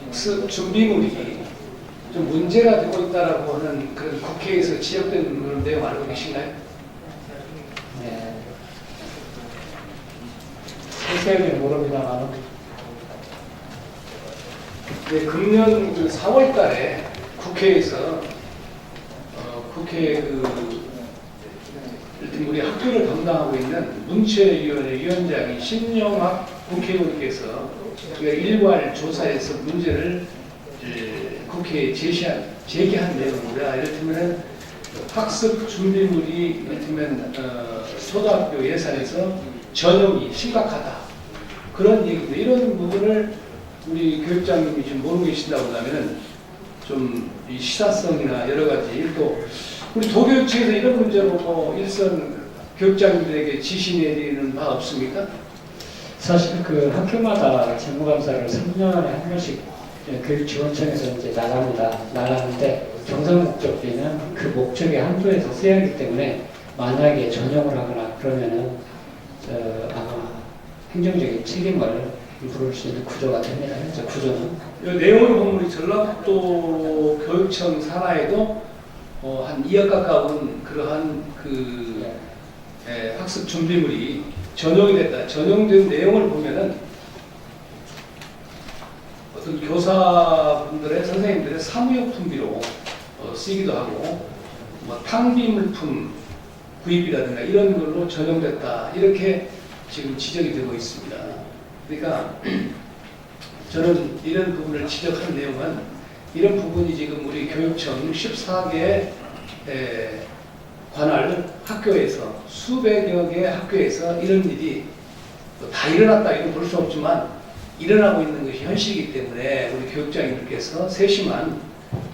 학습 준비물이 좀 문제가 되고 있다라고 하는 그런 국회에서 지적된 그런 내용 알고 계신가요? 네. 세세하게 모릅니다만 네, 금년 4월 달에 국회에서 국회 일단 우리 학교를 담당하고 있는 문체위원회 위원장이 신영학 국회의원께서 일괄 조사에서 문제를 국회에 제기한 내용입니다. 이를테면 학습 준비물이 이를테면 초등학교 예산에서 전용이 심각하다. 그런 얘기입니다. 이런 부분을 우리 교육장님이 지금 모르고 계신다고 하면은 좀 이 시사성이나 여러 가지 또 우리 도교육 측에서 이런 문제로 뭐 일선 교육장님들에게 지시 내리는 바 없습니까? 사실 그 학교마다 재무감사를 3년에 한 번씩 교육지원청에서 이제 나가는데 경상 목적비는 그 목적의 한도에서 써야 하기 때문에 만약에 전용을 하거나 그러면은 아마 행정적인 책임을 부를 수 있는 구조가 됩니다. 현재 구조는. 이 내용을 보면 우리 전라북도 교육청 산하에도 한 2억 가까운 그러한 그 학습 준비물이 전용이 됐다. 전용된 내용을 보면은 어떤 교사분들의 선생님들의 사무용품비로 쓰기도 하고 뭐 탕비물품 구입이라든가 이런 걸로 전용됐다. 이렇게 지금 지적이 되고 있습니다. 그러니까 저는 이런 부분을 지적한 내용은 이런 부분이 지금 우리 교육청 14개 관할 학교에서 수백여 개 학교에서 이런 일이 다 일어났다 이런 볼 수 없지만 일어나고 있는 것이 현실이기 때문에 우리 교육장님들께서 세심한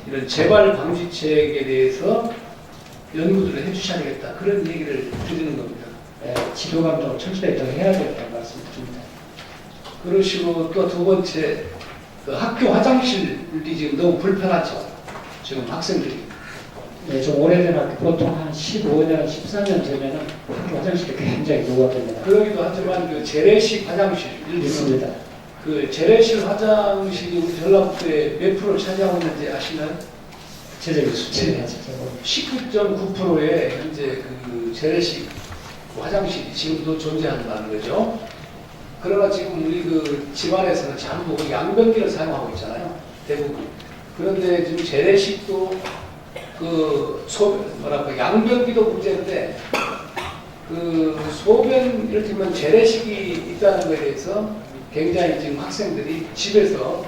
이런 재발 방지책에 대해서 연구들을 해주셔야 되겠다 그런 얘기를 드리는 겁니다. 지도 감독을 철저히 더 해야 되겠다는 말씀드립니다. 그러시고 또 두 번째 그 학교 화장실이 지금 너무 불편하죠. 지금 학생들이. 네, 좀 오래된 학교 보통 한 15년, 14년 되면은 학교 화장실이 굉장히 노후화됩니다. 그러기도 하지만 그 재래식 화장실 있습니다. 그 재래식 화장실이 우리 전라북도에 몇 프로 차지하고 있는지 아시나요? 구체적인 수치는 19.9%의 현재 그 재래식 화장실이 지금도 존재한다는 거죠. 그러나 지금 우리 그 집안에서는 전부 양변기를 사용하고 있잖아요. 대부분. 그런데 지금 재래식도 양변기도 문제인데 그 소변 이를테면 재래식이 있다는 것에 대해서 굉장히 지금 학생들이 집에서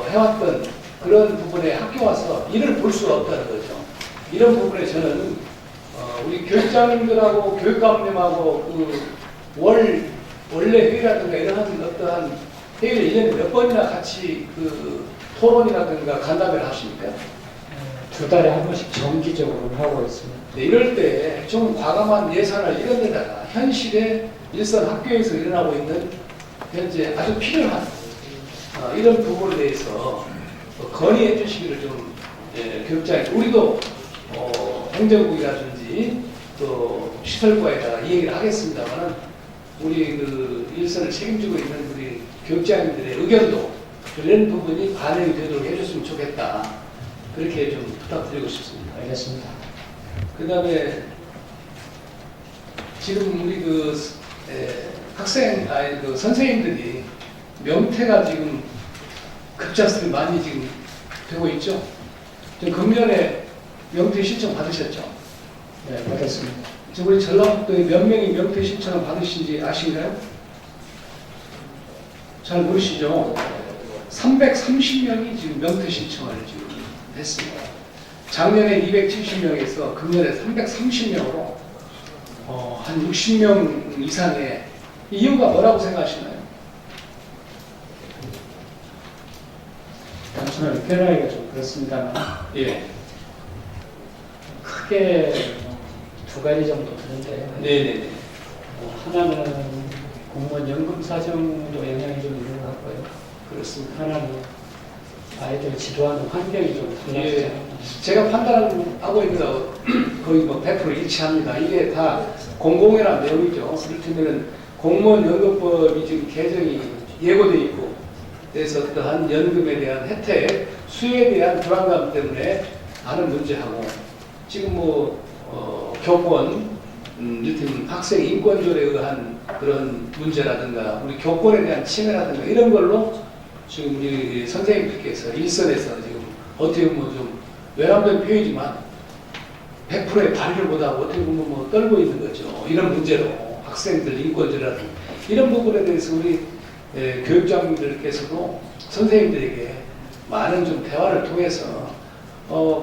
해왔던 그런 부분에 학교 와서 일을 볼 수가 없다는 거죠. 이런 부분에 저는 우리 교육장님들하고 교육감님하고 원래 회의라든가 이러한 어떠한 회의를 1년에 몇 번이나 같이 그 토론이라든가 간담회를 하십니까? 2달에 한 번씩 정기적으로 하고 있습니다. 네, 이럴 때 좀 과감한 예산을 이런 데다가 현실에 일선 학교에서 일어나고 있는 현재 아주 필요한 이런 부분에 대해서 건의해 주시기를 좀 교육장님 우리도 행정국이라든지 또 시설과에다가 이 얘기를 하겠습니다만은 우리 그 일선을 책임지고 있는 우리 교육장님들의 의견도 이런 부분이 반영이 되도록 해줬으면 좋겠다. 그렇게 좀 부탁드리고 싶습니다. 알겠습니다. 그 다음에 지금 우리 그 선생님들이 명퇴가 지금 급작스럽게 많이 지금 되고 있죠. 지금 금년에 명퇴 신청 받으셨죠? 네, 받았습니다. 지금 우리 전라북도에 몇 명이 명퇴 신청을 받으신지 아신가요? 잘 모르시죠? 330명이 지금 명퇴 신청을 지금 했습니다. 작년에 270명에서 금년에 330명으로 한 60명 이상의 이유가 뭐라고 생각하시나요? 단순하게 표현하기가 좀 그렇습니다만 예. 크게 2가지 정도 드는데요. 네네네. 하나는 공무원 연금 사정도 영향이 좀 있는 것 같고요. 그렇습니다. 하나는 아이들 지도하는 환경이 좀 달라지잖아요. 예. 제가 판단하고 있는 거 거의 뭐 100% 일치합니다. 이게 다 공공연한 내용이죠. 그렇다면 공무원 연금법이 지금 개정이 예고되어 있고 그래서 어떠한 연금에 대한 혜택, 수혜에 대한 불안감 때문에 하는 문제하고 지금 교권, 이를테면 학생 인권조례에 의한 그런 문제라든가 우리 교권에 대한 침해라든가 이런 걸로 지금 우리 선생님들께서 일선에서 지금 어떻게 보면 좀 외람된 표현이지만 100%의 발휘를 못하고 어떻게 보면 떨고 있는 거죠. 이런 문제로 학생들 인권조례라든가 이런 부분에 대해서 우리 교육장님들께서도 선생님들에게 많은 좀 대화를 통해서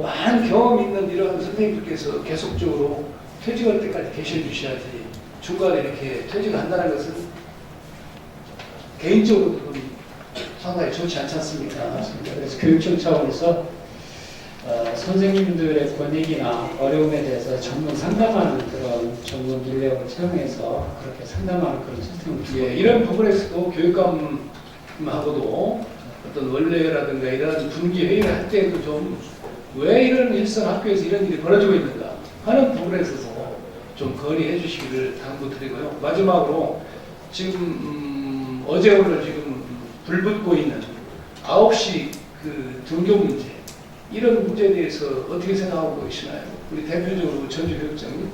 많은 경험 있는 이런 선생님들께서 계속적으로 퇴직할 때까지 계셔 주셔야지 중간에 이렇게 퇴직을 한다는 것은 개인적으로도 상당히 좋지 않지 않습니까? 그래서 교육청 차원에서 선생님들의 권익이나 어려움에 대해서 전문 상담하는 그런 전문 인력을 채용해서 그렇게 상담하는 그런 시스템을 예, 이런 부분에서도 교육감하고도 어떤 원래라든가 이런 분기 회의를 할 때도 좀 왜 이런 일선 학교에서 이런 일이 벌어지고 있는가 하는 부분에 있어서 좀 건의해 주시기를 당부드리고요. 마지막으로 지금 어제 오늘 지금 불붙고 있는 9시 그 등교 문제 이런 문제에 대해서 어떻게 생각하고 계시나요? 우리 대표적으로 전주 교육장님.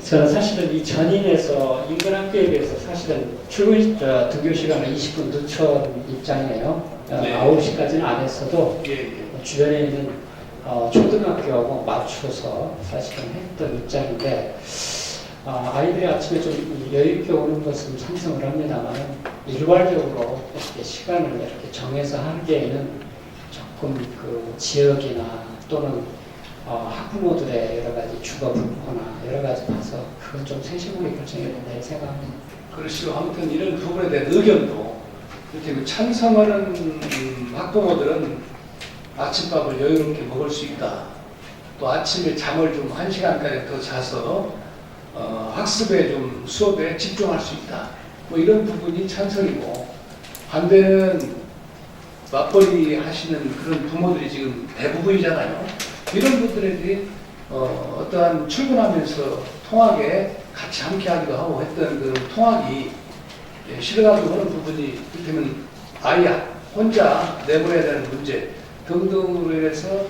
저는 사실은 이 전인에서 인근 학교에 비해서 사실은 등교 시간을 20분 늦춘 입장이에요. 네. 9시까지는 안 했어도 예. 주변에 있는 초등학교하고 맞춰서 사실은 했던 입장인데 아이들이 아침에 좀 여유있게 오는 것은 찬성을 합니다만 일괄적으로 이렇게 시간을 이렇게 정해서 하기에는 조금 그 지역이나 또는 학부모들의 여러 가지 주거 분포나 여러 가지 봐서 그건 좀 생시하게 결정해야 된다고 생각합니다. 그러시고 아무튼 이런 부분에 대한 의견도 이렇게 찬성하는 학부모들은 아침밥을 여유롭게 먹을 수 있다. 또 아침에 잠을 좀 1시간까지 더 자서 학습에 좀 수업에 집중할 수 있다. 뭐 이런 부분이 찬성이고 반대는 맞벌이 하시는 그런 부모들이 지금 대부분이잖아요. 이런 분들에게 어떠한 출근하면서 통학에 같이 함께 하기도 하고 했던 그 통학이 싫어가지고 하는 부분이 이를테면 아이 혼자 내보내야 되는 문제 등등으로 인해서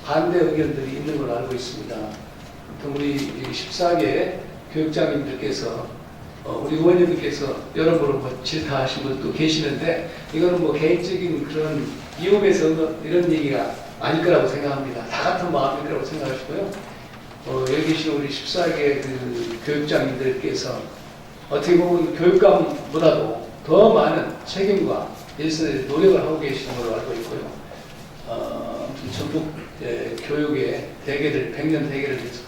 반대 의견들이 있는 걸로 알고 있습니다. 우리 14개 교육장님들께서 우리 의원님들께서 여러모로 뭐 질타하신 분도 계시는데 이거는 뭐 개인적인 그런 이유에서 이런 얘기가 아닐 거라고 생각합니다. 다 같은 마음일 거라고 생각하시고요. 여기 계신 우리 14개 그 교육장님들께서 어떻게 보면 교육감보다도 더 많은 책임과 일선의 노력을 하고 계시는 걸로 알고 있고요. 전국 교육의 대계를 100년 대계를 위해서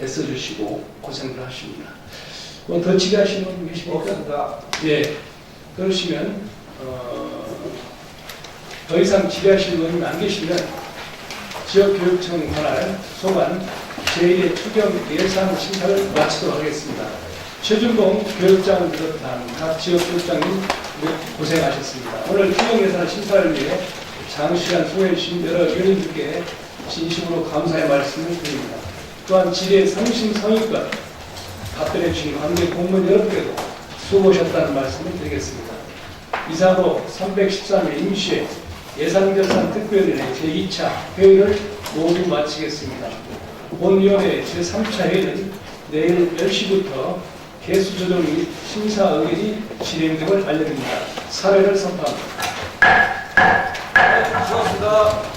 애써주시고 고생을 하십니다. 뭐 더 지휘하시는 분 계십니까? 없습니다. 예. 그러시면 더 이상 지휘하시는 분이 안 계시면 지역교육청 관할 소관 제1회 추경 예산 심사를 마치도록 하겠습니다. 최준봉 교육장을 비롯한 각 지역교육장님 고생하셨습니다. 오늘 추경 예산 심사를 위해 장시간 수고해주신 여러 위원님들께 진심으로 감사의 말씀을 드립니다. 또한 질의 성심성의껏 답변해 주신 관계 공무원 여러분께도 수고하셨다는 말씀을 드리겠습니다. 이상으로 313회 임시회 예산결산 특별위원회 제2차 회의를 모두 마치겠습니다. 본위원회 제3차 회의는 내일 10시부터 개수 조정 및 심사 의견이 진행됨을 알려드립니다. 사회를 선포합니다. 수고하셨습니다.